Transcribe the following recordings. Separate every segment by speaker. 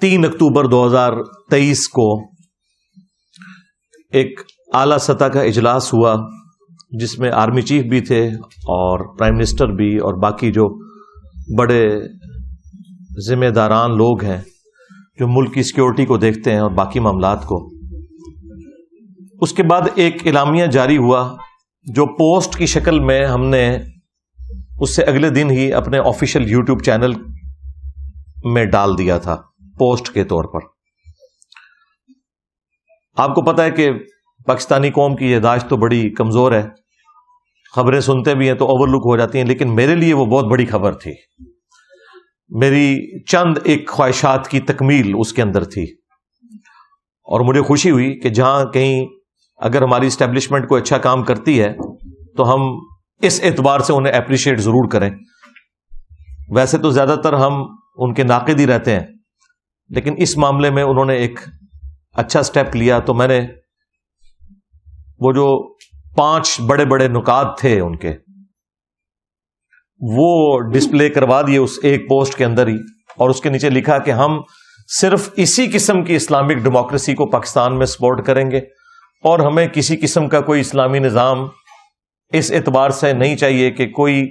Speaker 1: 3 اکتوبر 2023 کو ایک اعلیٰ سطح کا اجلاس ہوا جس میں آرمی چیف بھی تھے اور پرائم منسٹر بھی اور باقی جو بڑے ذمہ داران لوگ ہیں جو ملک کی سیکیورٹی کو دیکھتے ہیں اور باقی معاملات کو. اس کے بعد ایک اعلامیہ جاری ہوا جو پوسٹ کی شکل میں ہم نے اس سے اگلے دن ہی اپنے آفیشیل یوٹیوب چینل میں ڈال دیا تھا پوسٹ کے طور پر. آپ کو پتا ہے کہ پاکستانی قوم کی یادداشت تو بڑی کمزور ہے، خبریں سنتے بھی ہیں تو اوور لک ہو جاتی ہیں، لیکن میرے لیے وہ بہت بڑی خبر تھی. میری چند ایک خواہشات کی تکمیل اس کے اندر تھی اور مجھے خوشی ہوئی کہ جہاں کہیں اگر ہماری اسٹیبلشمنٹ کوئی اچھا کام کرتی ہے تو ہم اس اعتبار سے انہیں اپریشیٹ ضرور کریں. ویسے تو زیادہ تر ہم ان کے ناقد ہی رہتے ہیں، لیکن اس معاملے میں انہوں نے ایک اچھا سٹیپ لیا. تو میں نے وہ جو 5 بڑے بڑے نکات تھے ان کے وہ ڈسپلے کروا دیے اس ایک پوسٹ کے اندر ہی، اور اس کے نیچے لکھا کہ ہم صرف اسی قسم کی اسلامک ڈیموکریسی کو پاکستان میں سپورٹ کریں گے اور ہمیں کسی قسم کا کوئی اسلامی نظام اس اعتبار سے نہیں چاہیے کہ کوئی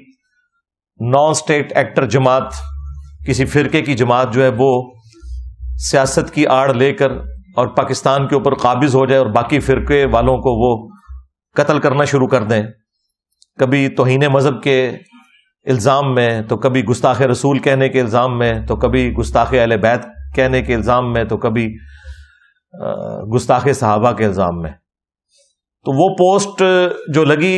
Speaker 1: نان اسٹیٹ ایکٹر جماعت، کسی فرقے کی جماعت جو ہے وہ سیاست کی آڑ لے کر اور پاکستان کے اوپر قابض ہو جائے اور باقی فرقے والوں کو وہ قتل کرنا شروع کر دیں، کبھی توہین مذہب کے الزام میں، تو کبھی گستاخ رسول کہنے کے الزام میں، تو کبھی گستاخ اہل بیت کہنے کے الزام میں، تو کبھی گستاخ صحابہ کے الزام میں. تو وہ پوسٹ جو لگی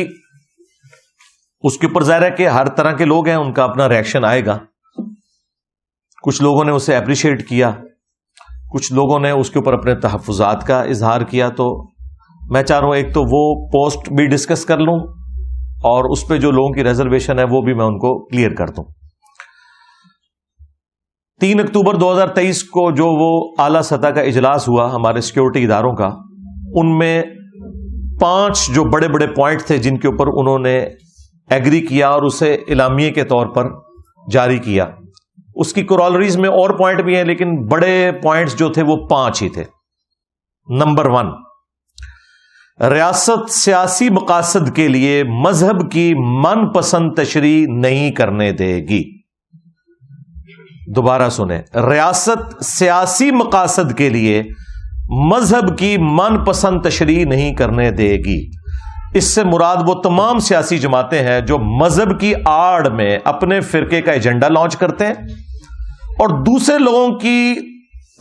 Speaker 1: اس کے اوپر ظاہر ہے کہ ہر طرح کے لوگ ہیں، ان کا اپنا ریئیکشن آئے گا. کچھ لوگوں نے اسے اپریشیٹ کیا، کچھ لوگوں نے اس کے اوپر اپنے تحفظات کا اظہار کیا. تو میں چاہ رہا ہوں ایک تو وہ پوسٹ بھی ڈسکس کر لوں اور اس پہ جو لوگوں کی ریزرویشن ہے وہ بھی میں ان کو کلیئر کر دوں. 3 اکتوبر 2023 کو جو وہ اعلیٰ سطح کا اجلاس ہوا ہمارے سیکیورٹی اداروں کا، ان میں 5 جو بڑے بڑے پوائنٹ تھے جن کے اوپر انہوں نے ایگری کیا اور اسے اعلامیے کے طور پر جاری کیا. اس کی کورالریز میں اور پوائنٹ بھی ہیں لیکن بڑے پوائنٹس جو تھے وہ 5 ہی تھے. نمبر 1، ریاست سیاسی مقاصد کے لیے مذہب کی من پسند تشریح نہیں کرنے دے گی. دوبارہ سنیں، ریاست سیاسی مقاصد کے لیے مذہب کی من پسند تشریح نہیں کرنے دے گی. اس سے مراد وہ تمام سیاسی جماعتیں ہیں جو مذہب کی آڑ میں اپنے فرقے کا ایجنڈا لانچ کرتے ہیں اور دوسرے لوگوں کی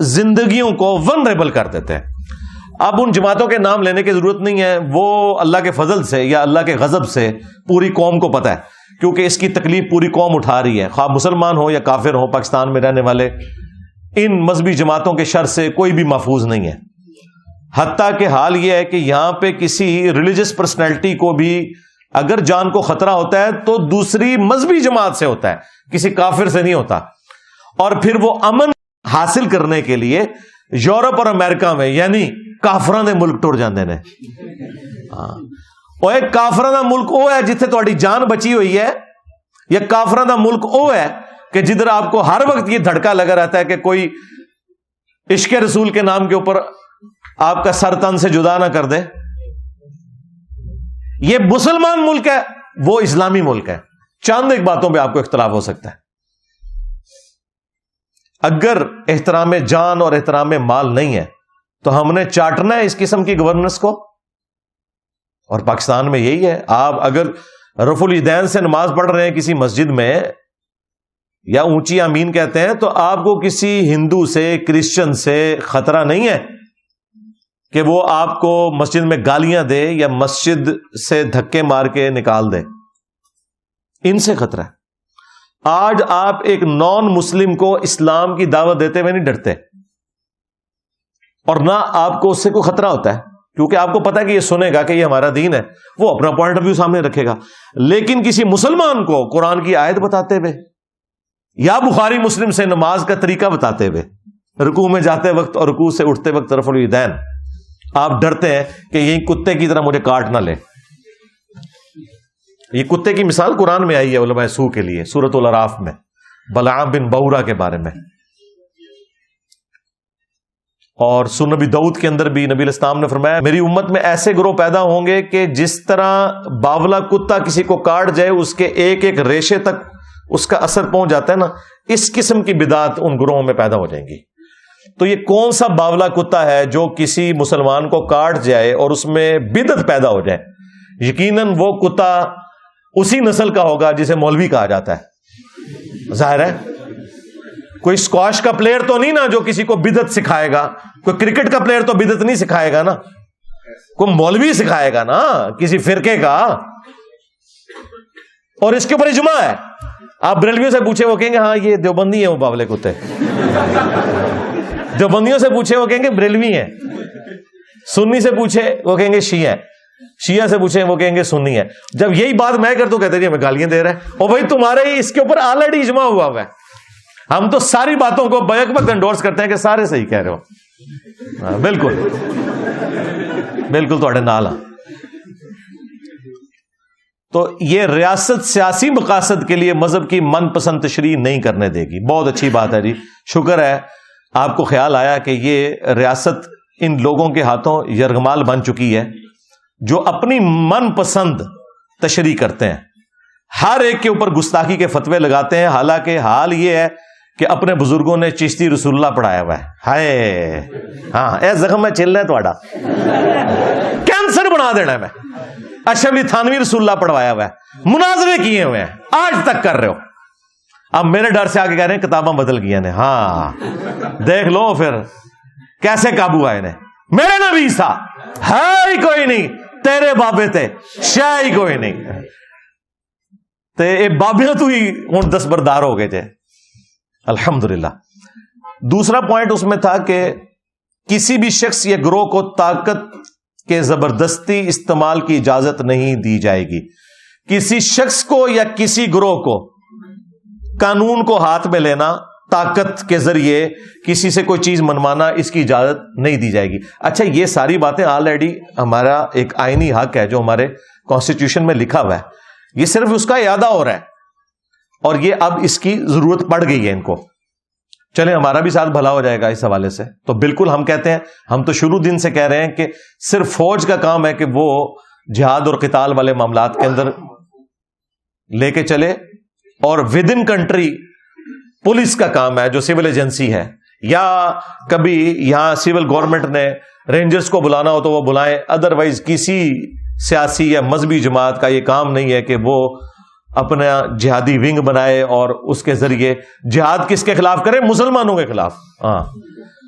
Speaker 1: زندگیوں کو ونریبل کر دیتے ہیں. اب ان جماعتوں کے نام لینے کی ضرورت نہیں ہے، وہ اللہ کے فضل سے یا اللہ کے غضب سے پوری قوم کو پتہ ہے، کیونکہ اس کی تکلیف پوری قوم اٹھا رہی ہے، خواہ مسلمان ہو یا کافر ہو. پاکستان میں رہنے والے ان مذہبی جماعتوں کے شر سے کوئی بھی محفوظ نہیں ہے. حتیٰ کہ حال یہ ہے کہ یہاں پہ کسی ریلیجس پرسنالٹی کو بھی اگر جان کو خطرہ ہوتا ہے تو دوسری مذہبی جماعت سے ہوتا ہے، کسی کافر سے نہیں ہوتا. اور پھر وہ امن حاصل کرنے کے لیے یورپ اور امریکہ میں یعنی کافراں دے ملک ٹر جاندے نے. وہ ایک کافراں دا ملک وہ ہے جتھے تہاڈی جان بچی ہوئی ہے، یا کافراں دا ملک وہ ہے کہ جدھر آپ کو ہر وقت یہ دھڑکا لگا رہتا ہے کہ کوئی عشق رسول کے نام کے اوپر آپ کا سر تن سے جدا نہ کر دے. یہ مسلمان ملک ہے، وہ اسلامی ملک ہے. چند ایک باتوں پہ آپ کو اختلاف ہو سکتا ہے. اگر احترام جان اور احترام مال نہیں ہے تو ہم نے چاٹنا ہے اس قسم کی گورننس کو، اور پاکستان میں یہی ہے. آپ اگر رفع الیدین سے نماز پڑھ رہے ہیں کسی مسجد میں یا اونچی آمین کہتے ہیں تو آپ کو کسی ہندو سے، کرسچن سے خطرہ نہیں ہے کہ وہ آپ کو مسجد میں گالیاں دے یا مسجد سے دھکے مار کے نکال دے. ان سے خطرہ ہے. آج آپ ایک نان مسلم کو اسلام کی دعوت دیتے ہوئے نہیں ڈرتے، اور نہ آپ کو اس سے کوئی خطرہ ہوتا ہے، کیونکہ آپ کو پتا ہے کہ یہ سنے گا کہ یہ ہمارا دین ہے، وہ اپنا پوائنٹ آف ویو سامنے رکھے گا. لیکن کسی مسلمان کو قرآن کی آیت بتاتے ہوئے یا بخاری مسلم سے نماز کا طریقہ بتاتے ہوئے، رکوع میں جاتے وقت اور رکوع سے اٹھتے وقت رفع الیدین، آپ ڈرتے ہیں کہ یہی کتے کی طرح مجھے کاٹ نہ لے. یہ کتے کی مثال قرآن میں آئی ہے علماء سو کے لیے، سورۃ الاعراف میں بلعام بن بورا کے بارے میں. اور سنن نبی داؤد کے اندر بھی نبی علیہ السلام نے فرمایا میری امت میں ایسے گروہ پیدا ہوں گے کہ جس طرح باولا کتا کسی کو کاٹ جائے اس کے ایک ایک ریشے تک اس کا اثر پہنچ جاتا ہے نا، اس قسم کی بدعت ان گروہوں میں پیدا ہو جائیں گی۔ تو یہ کون سا باولا کتا ہے جو کسی مسلمان کو کاٹ جائے اور اس میں بدعت پیدا ہو جائے؟ یقیناً وہ کتا اسی نسل کا ہوگا جسے مولوی کہا جاتا ہے۔ ظاہر ہے کوئی اسکواش کا پلیئر تو نہیں نا جو کسی کو بدعت سکھائے گا، کوئی کرکٹ کا پلیئر تو بدعت نہیں سکھائے گا نا، کوئی مولوی سکھائے گا نا کسی فرقے کا۔ اور اس کے اوپر اجماع ہے، آپ بریلویوں سے پوچھے وہ کہیں گے ہاں یہ دیوبندی ہیں وہ باولے کتے، دیوبندیوں سے پوچھے وہ کہیں گے بریلوی ہیں، سنی سے پوچھے وہ کہیں گے شیعہ ہیں، شیعہ سے پوچھے وہ کہیں گے سنی ہے۔ جب یہی بات میں کرتا ہوں کہتے ہیں ہمیں گالیاں دے رہا ہے، اور بھائی تمہارے ہی اس کے اوپر آلریڈی اجماع ہوا ہے، ہم تو ساری باتوں کو بیک وقت انڈورس کرتے ہیں کہ سارے صحیح کہہ رہے ہو۔ بالکل بالکل تھوڑے نال ہاں۔ تو یہ ریاست سیاسی مقاصد کے لیے مذہب کی من پسند تشریح نہیں کرنے دے گی۔ بہت اچھی بات ہے جی، شکر ہے آپ کو خیال آیا کہ یہ ریاست ان لوگوں کے ہاتھوں یرغمال بن چکی ہے جو اپنی من پسند تشریح کرتے ہیں، ہر ایک کے اوپر گستاخی کے فتوے لگاتے ہیں، حالانکہ حال یہ ہے کہ اپنے بزرگوں نے چشتی رسول اللہ پڑھایا ہوا ہے۔ ہائے ہاں اے زخم میں چل رہا ہے تھوڑا، کینسر بنا دینا ہے میں۔ اشرف علی تھانوی رسول اللہ پڑھوایا ہوا ہے، مناظرے کیے ہوئے ہیں، آج تک کر رہے ہو۔ اب میرے ڈر سے آگے کہہ رہے ہیں کتاباں بدل گئی نے۔ ہاں دیکھ لو پھر کیسے قابو آئے نے۔ میرے نبی سا ہے ہی کوئی نہیں، تیرے بابے تے شے ہی کوئی نہیں، تے اے بابے تو ہی ہن دستبردار ہو گئے تھے الحمدللہ۔ دوسرا پوائنٹ اس میں تھا کہ کسی بھی شخص یا گروہ کو طاقت کے زبردستی استعمال کی اجازت نہیں دی جائے گی۔ کسی شخص کو یا کسی گروہ کو قانون کو ہاتھ میں لینا، طاقت کے ذریعے کسی سے کوئی چیز منوانا، اس کی اجازت نہیں دی جائے گی۔ اچھا یہ ساری باتیں آلریڈی ہمارا ایک آئینی حق ہے جو ہمارے کانسٹیٹیوشن میں لکھا ہوا ہے، یہ صرف اس کا اعادہ ہو رہا ہے اور یہ اب اس کی ضرورت پڑ گئی ہے ان کو۔ چلیں ہمارا بھی ساتھ بھلا ہو جائے گا اس حوالے سے۔ تو بالکل ہم کہتے ہیں، ہم تو شروع دن سے کہہ رہے ہیں کہ صرف فوج کا کام ہے کہ وہ جہاد اور قتال والے معاملات کے اندر لے کے چلے، اور ود ان کنٹری پولیس کا کام ہے جو سول ایجنسی ہے، یا کبھی یہاں سول گورنمنٹ نے رینجرز کو بلانا ہو تو وہ بلائیں، ادروائز کسی سیاسی یا مذہبی جماعت کا یہ کام نہیں ہے کہ وہ اپنا جہادی ونگ بنائے اور اس کے ذریعے جہاد کس کے خلاف کرے؟ مسلمانوں کے خلاف۔ ہاں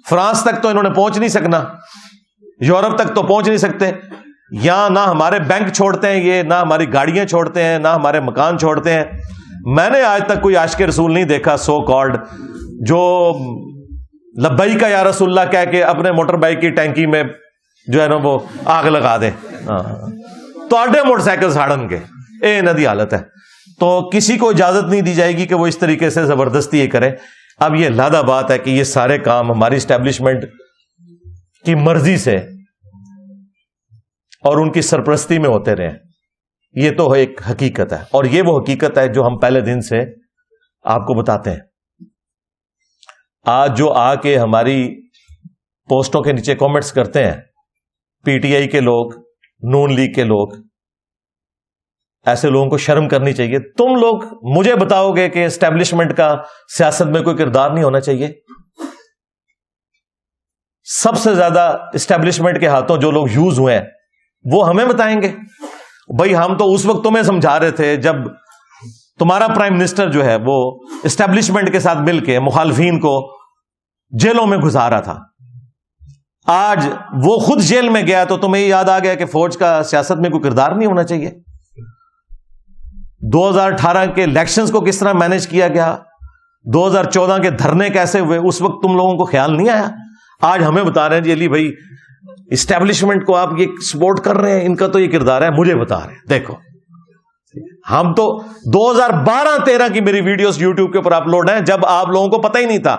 Speaker 1: فرانس تک تو انہوں نے پہنچ نہیں سکنا، یورپ تک تو پہنچ نہیں سکتے، یہاں نہ ہمارے بینک چھوڑتے ہیں یہ، نہ ہماری گاڑیاں چھوڑتے ہیں، نہ ہمارے مکان چھوڑتے ہیں۔ میں نے آج تک کوئی عاشق رسول نہیں دیکھا سو کالڈ جو لبیک یا رسول اللہ کہہ کے اپنے موٹر بائک کی ٹینکی میں جو ہے نا وہ آگ لگا دے۔ تو آڈے موٹر سائیکل ساڑن گے، اے ندی حالت ہے۔ تو کسی کو اجازت نہیں دی جائے گی کہ وہ اس طریقے سے زبردستی یہ کرے۔ اب یہ لادہ بات ہے کہ یہ سارے کام ہماری اسٹیبلشمنٹ کی مرضی سے اور ان کی سرپرستی میں ہوتے رہے، یہ تو ایک حقیقت ہے، اور یہ وہ حقیقت ہے جو ہم پہلے دن سے آپ کو بتاتے ہیں۔ آج جو آ کے ہماری پوسٹوں کے نیچے کامنٹس کرتے ہیں پی ٹی آئی کے لوگ، نون لیگ کے لوگ، ایسے لوگوں کو شرم کرنی چاہیے۔ تم لوگ مجھے بتاؤ گے کہ اسٹیبلشمنٹ کا سیاست میں کوئی کردار نہیں ہونا چاہیے؟ سب سے زیادہ اسٹیبلشمنٹ کے ہاتھوں جو لوگ یوز ہوئے ہیں وہ ہمیں بتائیں گے؟ بھائی ہم تو اس وقت تمہیں سمجھا رہے تھے جب تمہارا پرائم منسٹر جو ہے وہ اسٹیبلشمنٹ کے ساتھ مل کے مخالفین کو جیلوں میں گزارا تھا، آج وہ خود جیل میں گیا تو تمہیں یاد آ گیا کہ فوج کا سیاست میں کوئی کردار نہیں ہونا چاہیے؟ 2018 کے الیکشنز کو کس طرح مینج کیا گیا، 2014 کے دھرنے کیسے ہوئے، اس وقت تم لوگوں کو خیال نہیں آیا؟ آج ہمیں بتا رہے ہیں جی علی بھائی اسٹیبلشمنٹ کو آپ یہ سپورٹ کر رہے ہیں، ان کا تو یہ کردار ہے، مجھے بتا رہے ہیں۔ دیکھو ہم تو 2012-13 کی میری ویڈیوز یوٹیوب کے اوپر اپلوڈ ہیں جب آپ لوگوں کو پتہ ہی نہیں تھا،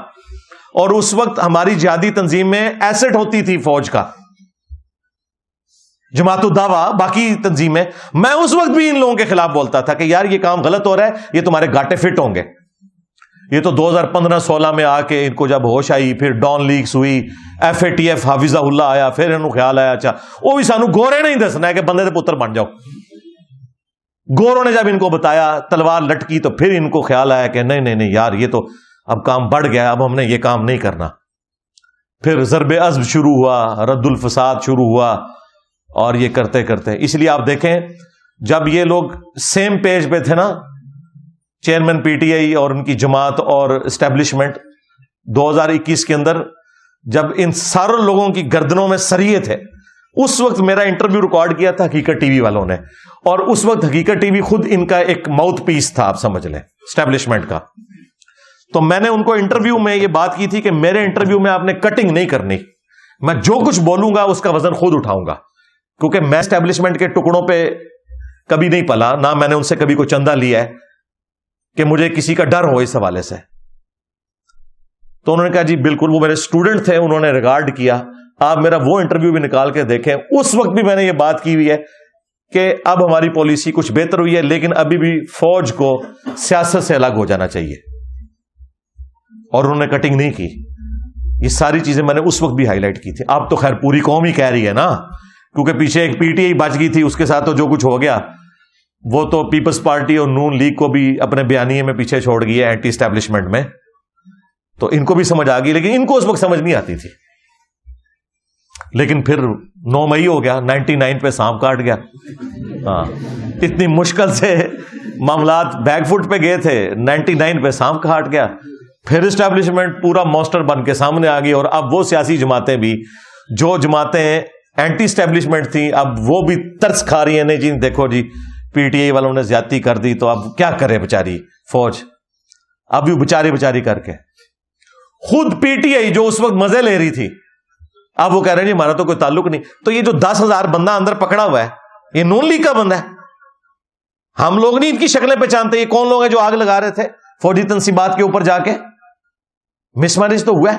Speaker 1: اور اس وقت ہماری جہادی تنظیم میں ایسٹ ہوتی تھی فوج کا، جماعت الدعوہ، باقی تنظیمیں، میں اس وقت بھی ان لوگوں کے خلاف بولتا تھا کہ یار یہ کام غلط ہو رہا ہے، یہ تمہارے گاٹے فٹ ہوں گے، یہ تو 2015-16 میں آ کے ان کو جب ہوش آئی, پھر ڈان لیکس ہوئی, FATF حافظہ اللہ آیا, پھر انہوں خیال آیا اچھا وہ بھی سانو گورے نہیں دسنا ہے کہ بندے دے پتر بن جاؤ. گوروں نے جب ان کو بتایا, تلوار لٹکی, تو پھر ان کو خیال آیا کہ نہیں نہیں نہیں یار یہ تو اب کام بڑھ گیا, اب ہم نے یہ کام نہیں کرنا. پھر ضرب عزم شروع ہوا, رد الفساد شروع ہوا, اور یہ کرتے کرتے, اس لیے آپ دیکھیں جب یہ لوگ سیم پیج پہ تھے نا, چیئرمین PTI اور ان کی جماعت اور اسٹیبلشمنٹ, 2021 کے اندر جب ان سارے لوگوں کی گردنوں میں سریے تھے, اس وقت میرا انٹرویو ریکارڈ کیا تھا حقیقت TV والوں نے, اور اس وقت حقیقت TV خود ان کا ایک ماؤتھ پیس تھا, آپ سمجھ لیں, اسٹیبلشمنٹ کا. تو میں نے ان کو انٹرویو میں یہ بات کی تھی کہ میرے انٹرویو میں آپ نے کٹنگ نہیں کرنی, میں جو کچھ بولوں گا اس کا وزن خود اٹھاؤں گا, کیونکہ میں اسٹیبلشمنٹ کے ٹکڑوں پہ کبھی نہیں پلا, نہ میں نے ان سے کبھی کوئی چندہ لیا ہے کہ مجھے کسی کا ڈر ہو اس حوالے سے. تو انہوں نے کہا جی بالکل, وہ میرے اسٹوڈنٹ تھے, انہوں نے ریگارڈ کیا. آپ میرا وہ انٹرویو بھی نکال کے دیکھیں, اس وقت بھی میں نے یہ بات کی ہوئی ہے کہ اب ہماری پالیسی کچھ بہتر ہوئی ہے, لیکن ابھی بھی فوج کو سیاست سے الگ ہو جانا چاہیے, اور انہوں نے کٹنگ نہیں کی. یہ ساری چیزیں میں نے اس وقت بھی ہائی لائٹ کی تھی. اب تو خیر پوری قوم ہی کہہ رہی ہے نا, کیونکہ پیچھے ایک PTI بچ گئی تھی, اس کے ساتھ تو جو کچھ ہو گیا وہ تو پیپلز پارٹی اور نون لیگ کو بھی اپنے بیانیے میں پیچھے چھوڑ گئی ہے اینٹی اسٹیبلشمنٹ میں. تو ان کو بھی سمجھ آ گئی, لیکن ان کو اس وقت سمجھ نہیں آتی تھی. لیکن پھر 9 مئی ہو گیا, 99 پہ سانپ کاٹ گیا. ہاں, اتنی مشکل سے معاملات بیک فٹ پہ گئے تھے, 99 پہ سانپ کاٹ گیا. پھر اسٹیبلشمنٹ پورا مونسٹر بن کے سامنے آ گئی, اور اب وہ سیاسی جماعتیں بھی, جو جماعتیں اینٹی اسٹیبلشمنٹ تھیں, اب وہ بھی ترس کھا رہی ہیں, نہیں جی دیکھو جی PTI والوں نے زیادتی کر دی, تو اب کیا کرے بیچاری فوج. اب بھی بیچاری کر کے خود PTI جو اس وقت مزے لے رہی تھی, اب وہ کہہ رہے ہیں جی ہمارا تو کوئی تعلق نہیں. تو یہ جو 10,000 بندہ اندر پکڑا ہوا ہے, یہ نون لیگ کا بندہ ہے. ہم لوگ نہیں ان کی شکلیں پہچانتے. یہ کون لوگ ہیں جو آگ لگا رہے تھے فوجی تنصیبات کے اوپر جا کے؟ مس میرج تو ہوا ہے.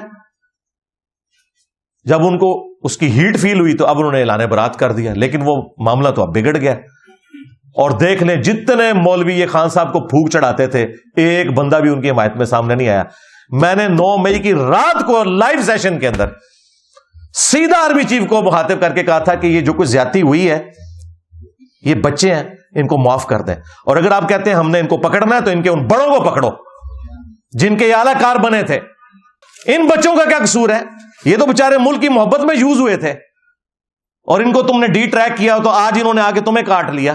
Speaker 1: جب ان کو اس کی ہیٹ فیل ہوئی تو اب انہوں نے اعلان برات کر دیا, لیکن وہ معاملہ تو اب بگڑ گیا. اور دیکھ لیں جتنے مولوی یہ خان صاحب کو پھونک چڑھاتے تھے, ایک بندہ بھی ان کی حمایت میں سامنے نہیں آیا. میں نے 9 مئی کی رات کو لائیو سیشن کے اندر سیدھا آرمی چیف کو مخاطب کر کے کہا تھا کہ یہ جو کچھ زیادتی ہوئی ہے, یہ بچے ہیں, ان کو معاف کر دیں. اور اگر آپ کہتے ہیں ہم نے ان کو پکڑنا ہے تو ان کے ان بڑوں کو پکڑو جن کے اعلی کار بنے تھے. ان بچوں کا کیا قصور ہے؟ یہ تو بےچارے ملک کی محبت میں یوز ہوئے تھے, اور ان کو تم نے ڈی ٹریک کیا تو آج انہوں نے آ کے تمہیں کاٹ لیا.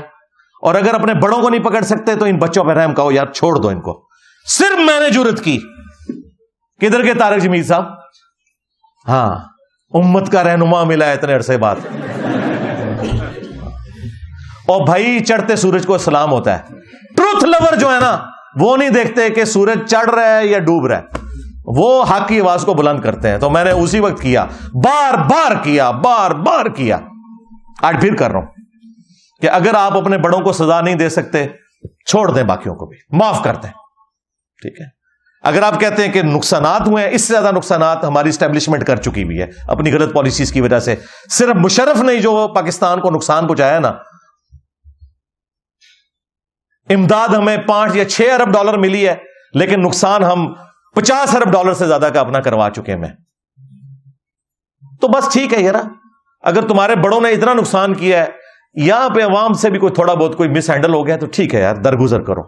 Speaker 1: اور اگر اپنے بڑوں کو نہیں پکڑ سکتے تو ان بچوں پہ رحم کہو یار, چھوڑ دو ان کو. صرف میں نے جرت کی. کدھر کے طارق جمیل صاحب؟ ہاں, امت کا رہنما ملا ہے اتنے عرصے بعد. اور بھائی چڑھتے سورج کو سلام ہوتا ہے. ٹروتھ لور جو ہے نا, وہ نہیں دیکھتے کہ سورج چڑھ رہا ہے یا ڈوب رہا ہے, وہ حق کی آواز کو بلند کرتے ہیں. تو میں نے اسی وقت کیا, بار بار کیا, آج پھر کر رہا ہوں کہ اگر آپ اپنے بڑوں کو سزا نہیں دے سکتے, چھوڑ دیں, باقیوں کو بھی معاف کر دیں. ٹھیک ہے, اگر آپ کہتے ہیں کہ نقصانات ہوئے ہیں, اس سے زیادہ نقصانات ہماری اسٹیبلشمنٹ کر چکی بھی ہے اپنی غلط پالیسیز کی وجہ سے. صرف مشرف نے جو پاکستان کو نقصان پہنچایا نا, امداد ہمیں 5 یا 6 ارب ڈالر ملی ہے, لیکن نقصان ہم 50 ارب ڈالر سے زیادہ کا اپنا کروا چکے ہیں. تو بس ٹھیک ہے یار, اگر تمہارے بڑوں نے اتنا نقصان کیا ہے, یہاں پہ عوام سے بھی کوئی تھوڑا بہت کوئی مس ہینڈل ہو گیا تو ٹھیک ہے یار, درگزر کرو.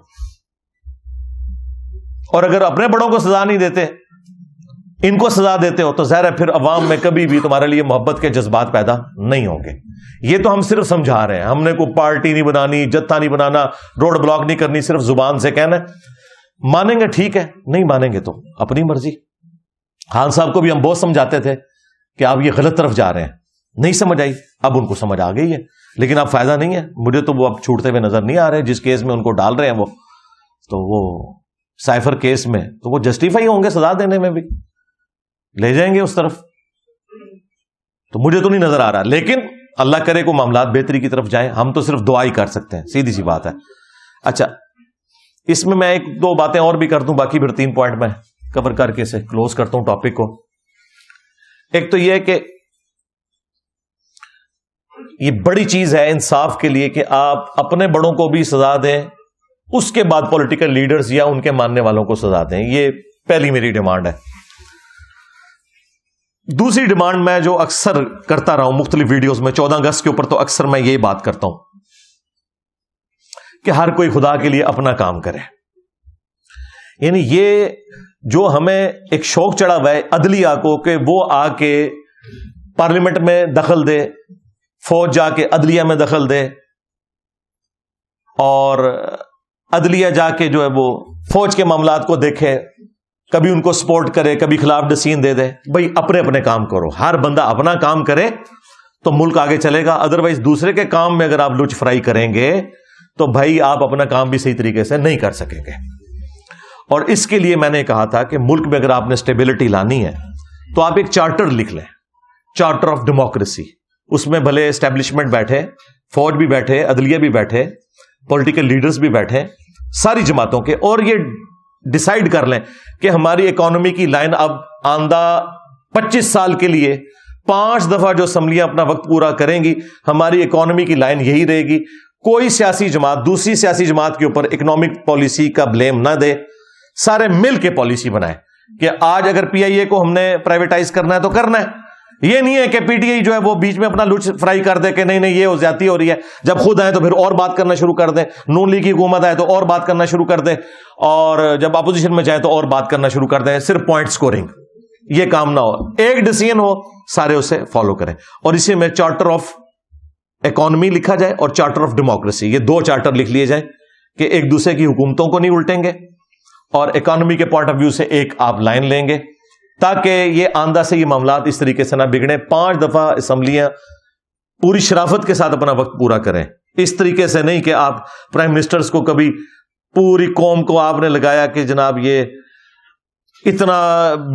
Speaker 1: اور اگر اپنے بڑوں کو سزا نہیں دیتے, ان کو سزا دیتے ہو, تو ظاہر ہے پھر عوام میں کبھی بھی تمہارے لیے محبت کے جذبات پیدا نہیں ہوں گے. یہ تو ہم صرف سمجھا رہے ہیں, ہم نے کوئی پارٹی نہیں بنانی, جتھا نہیں بنانا, روڈ بلاک نہیں کرنی, صرف زبان سے کہنا ہے. مانیں گے ٹھیک ہے, نہیں مانیں گے تو اپنی مرضی. خان صاحب کو بھی ہم بہت سمجھاتے تھے کہ آپ یہ غلط طرف جا رہے ہیں, نہیں سمجھ آئی, اب ان کو سمجھ آ گئی ہے, لیکن اب فائدہ نہیں ہے. مجھے تو وہ اب چھوٹتے ہوئے نظر نہیں آ رہے. جس کیس میں ان کو ڈال رہے ہیں وہ, تو وہ سائفر کیس میں, تو وہ جسٹیفائی ہوں گے سزا دینے میں بھی, لے جائیں گے اس طرف. تو مجھے تو نہیں نظر آ رہا, لیکن اللہ کرے کو معاملات بہتری کی طرف جائیں. ہم تو صرف دعا ہی کر سکتے ہیں, سیدھی سی بات ہے. اچھا, اس میں 1-2 باتیں اور بھی کر دوں, باقی پھر 3 پوائنٹ میں کور کر کے اسے کلوز کرتا ہوں ٹاپک کو. ایک تو یہ ہے کہ یہ بڑی چیز ہے انصاف کے لیے کہ آپ اپنے بڑوں کو بھی سزا دیں, اس کے بعد پولیٹیکل لیڈرز یا ان کے ماننے والوں کو سزا دیں. یہ پہلی میری ڈیمانڈ ہے. دوسری ڈیمانڈ میں جو اکثر کرتا رہا ہوں مختلف ویڈیوز میں، 14 اگست کے اوپر تو اکثر میں یہی بات کرتا ہوں کہ ہر کوئی خدا کے لیے اپنا کام کرے. یعنی یہ جو ہمیں ایک شوق چڑھا ہوا ہے عدلیہ کو کہ وہ آ کے پارلیمنٹ میں دخل دے، فوج جا کے عدلیہ میں دخل دے، اور عدلیہ جا کے جو ہے وہ فوج کے معاملات کو دیکھے، کبھی ان کو سپورٹ کرے، کبھی خلاف ڈسین دے دے. بھائی اپنے اپنے کام کرو، ہر بندہ اپنا کام کرے تو ملک آگے چلے گا. ادروائز دوسرے کے کام میں اگر آپ لچ فرائی کریں گے تو بھائی آپ اپنا کام بھی صحیح طریقے سے نہیں کر سکیں گے. اور اس کے لیے میں نے کہا تھا کہ ملک میں اگر آپ نے اسٹیبلٹی لانی ہے تو آپ ایک چارٹر لکھ لیں، چارٹر آف ڈیموکریسی. اس میں بھلے اسٹیبلشمنٹ بیٹھے، فوج بھی بیٹھے، عدلیہ بھی بیٹھے، پولیٹیکل لیڈرز بھی بیٹھے، ساری جماعتوں کے، اور یہ ڈیسائیڈ کر لیں کہ ہماری اکانومی کی لائن اب آندہ 25 سال کے لیے 5 دفعہ جو اسمبلیاں اپنا وقت پورا کریں گی، ہماری اکانومی کی لائن یہی رہے گی. کوئی سیاسی جماعت دوسری سیاسی جماعت کے اوپر اکنامک پالیسی کا بلیم نہ دے، سارے مل کے پالیسی بنائے کہ آج اگر پی آئی اے کو ہم نے پرائیویٹائز کرنا ہے تو کرنا ہے. یہ نہیں ہے کہ پی ٹی آئی جو ہے وہ بیچ میں اپنا لچ فرائی کر دے کہ نہیں نہیں یہ ہو جاتی ہو رہی ہے، جب خود آئے تو پھر اور بات کرنا شروع کر دیں، نون لیگ کی حکومت آئے تو اور بات کرنا شروع کر دیں، اور جب اپوزیشن میں جائے تو اور بات کرنا شروع کر دیں، صرف پوائنٹ سکورنگ. یہ کام نہ ہو، ایک ڈیسیژن ہو، سارے اسے فالو کریں. اور اسی میں چارٹر آف اکانومی لکھا جائے اور چارٹر آف ڈیموکریسی، یہ 2 چارٹر لکھ لیے جائیں کہ ایک دوسرے کی حکومتوں کو نہیں الٹیں گے، اور اکانومی کے پوائنٹ آف ویو سے ایک آپ لائن لیں گے تاکہ یہ آندہ سے یہ معاملات اس طریقے سے نہ بگڑیں. 5 دفعہ اسمبلیاں پوری شرافت کے ساتھ اپنا وقت پورا کریں. اس طریقے سے نہیں کہ آپ پرائم منسٹرز کو کبھی پوری قوم کو آپ نے لگایا کہ جناب یہ اتنا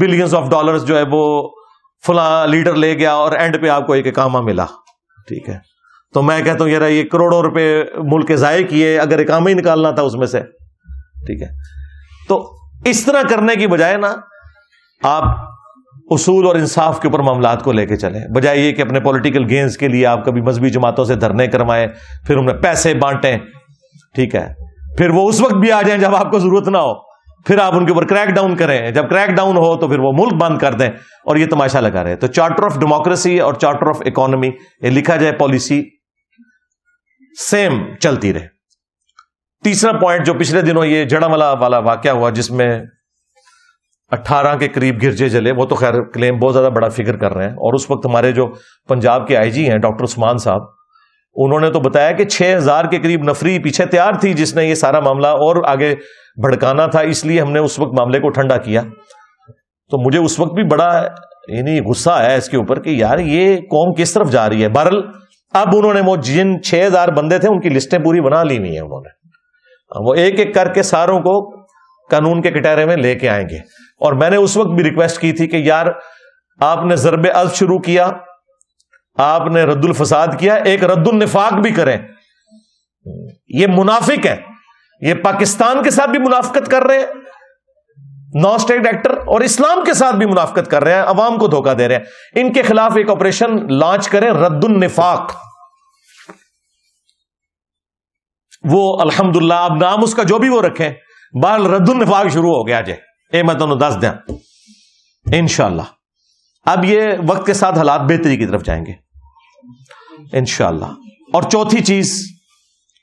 Speaker 1: بلینز آف ڈالرز جو ہے وہ فلاں لیڈر لے گیا اور اینڈ پہ آپ کو ایک اقامہ ملا. ٹھیک ہے، تو میں کہتا ہوں یار یہ کروڑوں روپے ملک کے ضائع کیے اگر اقامہ ہی نکالنا تھا اس میں سے. ٹھیک ہے، تو اس طرح کرنے کی بجائے نا آپ اصول اور انصاف کے اوپر معاملات کو لے کے چلیں، بجائے یہ کہ اپنے پولیٹیکل گینز کے لیے آپ کبھی مذہبی جماعتوں سے دھرنے کروائیں، پھر انہیں پیسے بانٹیں. ٹھیک ہے، پھر وہ اس وقت بھی آ جائیں جب آپ کو ضرورت نہ ہو، پھر آپ ان کے اوپر کریک ڈاؤن کریں، جب کریک ڈاؤن ہو تو پھر وہ ملک بند کر دیں اور یہ تماشا لگا رہے. تو چارٹر آف ڈیموکریسی اور چارٹر آف اکانومی یہ لکھا جائے، پالیسی سیم چلتی رہے. تیسرا پوائنٹ جو پچھلے دنوں یہ جڑاملا والا واقعہ ہوا جس میں 18 کے قریب گرجے جلے، وہ تو خیر کلیم بہت زیادہ بڑا فگر کر رہے ہیں، اور اس وقت ہمارے جو پنجاب کے آئی جی ہیں ڈاکٹر عثمان صاحب، انہوں نے تو بتایا کہ 6000 کے قریب نفری پیچھے تیار تھی جس نے یہ سارا معاملہ اور آگے بھڑکانا تھا، اس لیے ہم نے اس وقت معاملے کو ٹھنڈا کیا. تو مجھے اس وقت بھی بڑا یعنی غصہ آیا اس کے اوپر کہ یار یہ قوم کس طرف جا رہی ہے. بہرحال اب انہوں نے وہ جن 6000 بندے تھے ان کی لسٹیں پوری بنا لی ہوئی ہیں، انہوں نے وہ ایک ایک کر کے ساروں کو قانون کے کٹہرے میں لے کے آئیں گے. اور میں نے اس وقت بھی ریکویسٹ کی تھی کہ یار آپ نے ضرب الف شروع کیا، آپ نے رد الفساد کیا، ایک رد النفاق بھی کریں. یہ منافق ہے، یہ پاکستان کے ساتھ بھی منافقت کر رہے ہیں نان اسٹیٹ ایکٹر، اور اسلام کے ساتھ بھی منافقت کر رہے ہیں، عوام کو دھوکہ دے رہے ہیں. ان کے خلاف ایک آپریشن لانچ کریں، رد النفاق. وہ الحمدللہ اب نام اس کا جو بھی وہ رکھیں، بال رد النفاق شروع ہو گیا. جے اے میں تمہیں دس دیں انشاءاللہ اب یہ وقت کے ساتھ حالات بہتری کی طرف جائیں گے انشاءاللہ. اور چوتھی چیز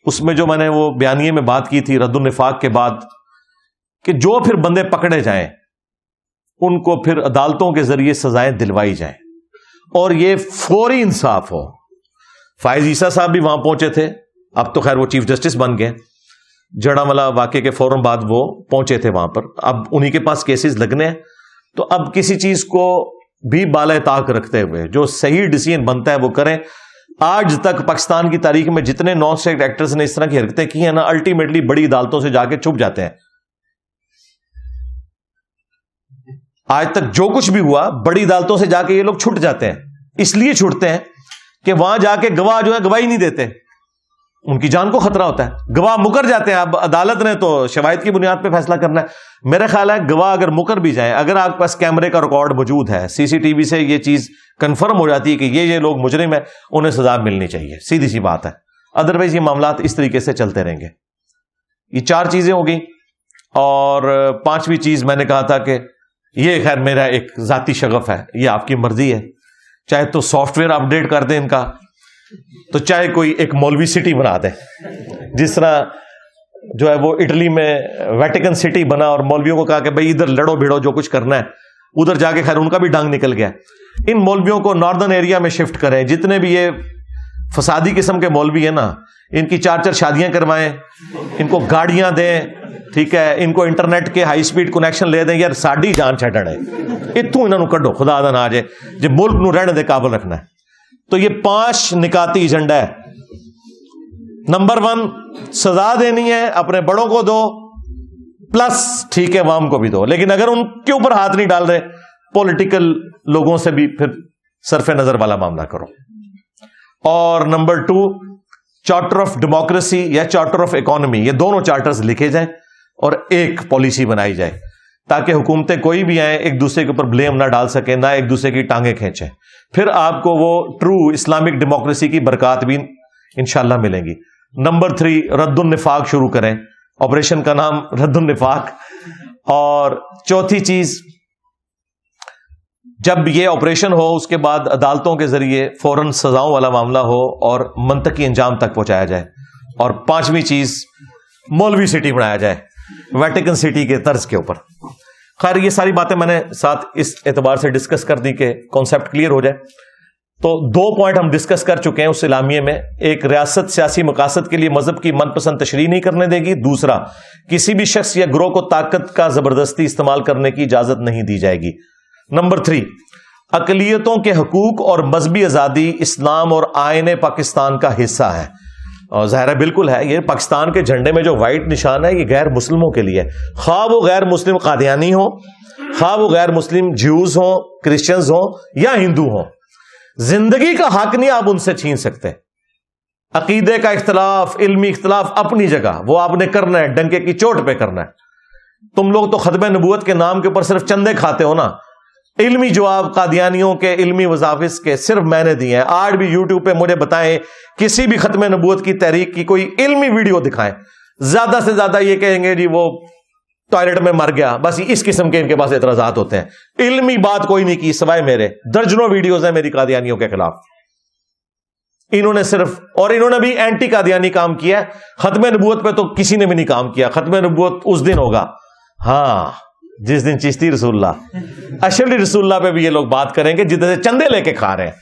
Speaker 1: اس میں جو میں نے وہ بیانیے میں بات کی تھی رد النفاق کے بعد، کہ جو پھر بندے پکڑے جائیں ان کو پھر عدالتوں کے ذریعے سزائیں دلوائی جائیں اور یہ فوری انصاف ہو. فائز عیسیٰ صاحب بھی وہاں پہنچے تھے، اب تو خیر وہ چیف جسٹس بن گئے. جڑاملا واقعے کے فوراً بعد وہ پہنچے تھے وہاں پر، اب انہی کے پاس کیسز لگنے ہیں. تو اب کسی چیز کو بھی بالائے طاق رکھتے ہوئے جو صحیح ڈیسیژن بنتا ہے وہ کریں. آج تک پاکستان کی تاریخ میں جتنے نان اسٹیٹ ایکٹرز نے اس طرح کی حرکتیں کی ہیں نا، الٹیمیٹلی بڑی عدالتوں سے جا کے چھپ جاتے ہیں. آج تک جو کچھ بھی ہوا بڑی عدالتوں سے جا کے یہ لوگ چھٹ جاتے ہیں. اس لیے چھوٹتے ہیں کہ وہاں جا کے گواہ جو ہے گواہی نہیں دیتے، ان کی جان کو خطرہ ہوتا ہے. گواہ مکر جاتے ہیں، اب عدالت نے تو شواہد کی بنیاد پہ فیصلہ کرنا ہے. میرا خیال ہے گواہ اگر مکر بھی جائیں، اگر آپ کے پاس کیمرے کا ریکارڈ موجود ہے، سی سی ٹی وی سے یہ چیز کنفرم ہو جاتی ہے کہ یہ لوگ مجرم ہیں، انہیں سزا ملنی چاہیے، سیدھی سی بات ہے. ادروائز یہ معاملات اس طریقے سے چلتے رہیں گے. یہ 4 چیزیں ہو گئی. اور 5ویں چیز میں نے کہا تھا کہ یہ خیر میرا ایک ذاتی شغف ہے, یہ آپ کی مرضی ہے, چاہے تو سافٹ ویئر اپ ڈیٹ کر دیں ان کا, تو چاہے کوئی ایک مولوی سٹی بنا دیں, جس طرح جو ہے وہ اٹلی میں ویٹیکن سٹی بنا اور مولویوں کو کہا کہ بھئی ادھر لڑو بھیڑو جو کچھ کرنا ہے, ادھر جا کے خیر ان کا بھی ڈانگ نکل گیا. ان مولویوں کو ناردرن ایریا میں شفٹ کریں, جتنے بھی یہ فسادی قسم کے مولوی ہیں نا, ان کی 4 شادیاں کروائیں, ان کو گاڑیاں دیں, ٹھیک ہے, ان کو انٹرنیٹ کے ہائی سپیڈ کنیکشن لے دیں. یار ساڈی جان چھڈن ہے, اتوں انہوں کڈو, خدا دا نہ جے جے ملک نو رہنے دے قابل رکھنا ہے. تو یہ 5 نکاتی ایجنڈا ہے. نمبر 1 سزا دینی ہے, اپنے بڑوں کو دو, پلس ٹھیک ہے عوام کو بھی دو, لیکن اگر ان کے اوپر ہاتھ نہیں ڈال رہے, پولیٹیکل لوگوں سے بھی پھر صرف نظر والا معاملہ کرو. اور نمبر 2 چارٹر آف ڈیموکریسی یا چارٹر آف اکانومی, یہ دونوں چارٹرز لکھے جائیں اور ایک پالیسی بنائی جائے, تاکہ حکومتیں کوئی بھی آئیں ایک دوسرے کے اوپر بلیم نہ ڈال سکیں, نہ ایک دوسرے کی ٹانگیں کھینچیں. پھر آپ کو وہ ٹرو اسلامک ڈیموکریسی کی برکات بھی انشاءاللہ ملیں گی. نمبر 3 رد النفاق شروع کریں, آپریشن کا نام رد النفاق. اور 4تھی چیز, جب یہ آپریشن ہو اس کے بعد عدالتوں کے ذریعے فوراً سزاؤں والا معاملہ ہو اور منطقی انجام تک پہنچایا جائے. اور 5ویں چیز مولوی سٹی بنایا جائے ویٹیکن سٹی کے طرز کے اوپر. خیر یہ ساری باتیں میں نے ساتھ اس اعتبار سے ڈسکس کر دی کہ کانسیپٹ کلیئر ہو جائے. تو 2 پوائنٹ ہم ڈسکس کر چکے ہیں اس اعلامیے میں. ایک, ریاست سیاسی مقاصد کے لیے مذہب کی من پسند تشریح نہیں کرنے دے گی. دوسرا, کسی بھی شخص یا گروہ کو طاقت کا زبردستی استعمال کرنے کی اجازت نہیں دی جائے گی. نمبر 3 اقلیتوں کے حقوق اور مذہبی آزادی اسلام اور آئین پاکستان کا حصہ ہے. اور ظاہر ہے بالکل ہے, یہ پاکستان کے جھنڈے میں جو وائٹ نشان ہے یہ غیر مسلموں کے لیے, خواہ وہ غیر مسلم قادیانی ہوں, خواہ وہ غیر مسلم جیوز ہوں, کرسچنز ہوں یا ہندو ہوں. زندگی کا حق نہیں آپ ان سے چھین سکتے. عقیدے کا اختلاف, علمی اختلاف اپنی جگہ, وہ آپ نے کرنا ہے, ڈنکے کی چوٹ پہ کرنا ہے. تم لوگ تو ختم نبوت کے نام کے اوپر صرف چندے کھاتے ہو نا. علمی جواب قادیانیوں کے علمی وظائف کے صرف میں نے دیے ہیں. آج بھی یوٹیوب پہ مجھے بتائیں کسی بھی ختم نبوت کی تحریک کی کوئی علمی ویڈیو دکھائیں. زیادہ سے زیادہ یہ کہیں گے جی وہ ٹوائلٹ میں مر گیا, بس اس قسم کے ان کے پاس اعتراضات ہوتے ہیں. علمی بات کوئی نہیں کی سوائے میرے. درجنوں ویڈیوز ہیں میری قادیانیوں کے خلاف. انہوں نے صرف, اور انہوں نے بھی اینٹی قادیانی کام کیا ہے. ختم نبوت پہ تو کسی نے بھی نہیں کام کیا. ختم نبوت اس دن ہوگا ہاں جس دن چشتی رسول اللہ اشرفی رسول اللہ پہ بھی یہ لوگ بات کریں گے جدھر سے چندے لے کے کھا رہے ہیں.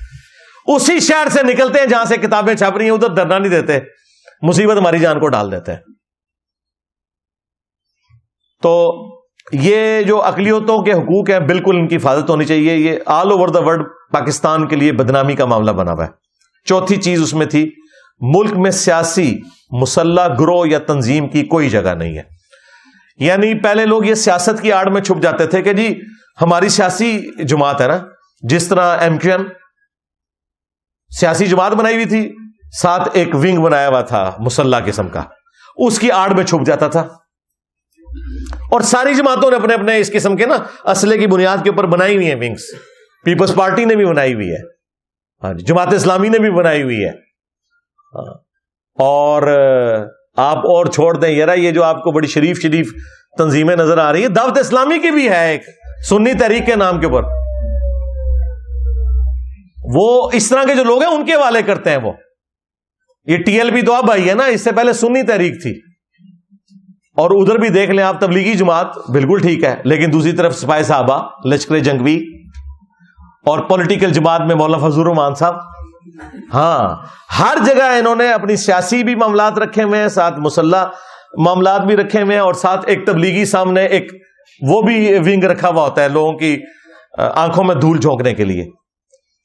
Speaker 1: اسی شہر سے نکلتے ہیں جہاں سے کتابیں چھپ رہی ہیں, ادھر دھرنا نہیں دیتے, مصیبت ہماری جان کو ڈال دیتے ہیں. تو یہ جو اقلیتوں کے حقوق ہیں بالکل ان کی حفاظت ہونی چاہیے. یہ all over the world Pakistan کے لیے بدنامی کا معاملہ بنا ہوا ہے. 4تھی چیز اس میں تھی, ملک میں سیاسی مسلح گروہ یا تنظیم کی کوئی جگہ نہیں ہے. یعنی پہلے لوگ یہ سیاست کی آڑ میں چھپ جاتے تھے کہ جی ہماری سیاسی جماعت ہے نا, جس طرح MQM سیاسی جماعت بنائی ہوئی تھی, ساتھ ایک ونگ بنایا ہوا تھا مسلح قسم کا, اس کی آڑ میں چھپ جاتا تھا. اور ساری جماعتوں نے اپنے اپنے اس قسم کے نا اسلحے کی بنیاد کے اوپر بنائی ہوئی ہیں ونگز. پیپلز پارٹی نے بھی بنائی ہوئی ہے, جماعت اسلامی نے بھی بنائی ہوئی ہے. اور آپ اور چھوڑ دیں یار, یہ جو آپ کو بڑی شریف تنظیمیں نظر آ رہی ہے, دعوت اسلامی کی بھی ہے ایک سنی تحریک کے نام کے اوپر. وہ اس طرح کے جو لوگ ہیں ان کے حوالے کرتے ہیں. وہ یہ TLP تو اب آئی ہے نا, اس سے پہلے سنی تحریک تھی. اور ادھر بھی دیکھ لیں آپ, تبلیغی جماعت بالکل ٹھیک ہے, لیکن دوسری طرف سپاہی صحابہ, لشکر جنگوی, اور پولیٹیکل جماعت میں مولانا فضل الرحمان صاحب. ہاں ہر جگہ انہوں نے اپنی سیاسی بھی معاملات رکھے ہوئے ہیں, ساتھ مسلح معاملات بھی رکھے ہوئے ہیں, اور ساتھ ایک تبلیغی سامنے ایک وہ بھی ونگ رکھا ہوا ہوتا ہے لوگوں کی آنکھوں میں دھول جھونکنے کے لیے.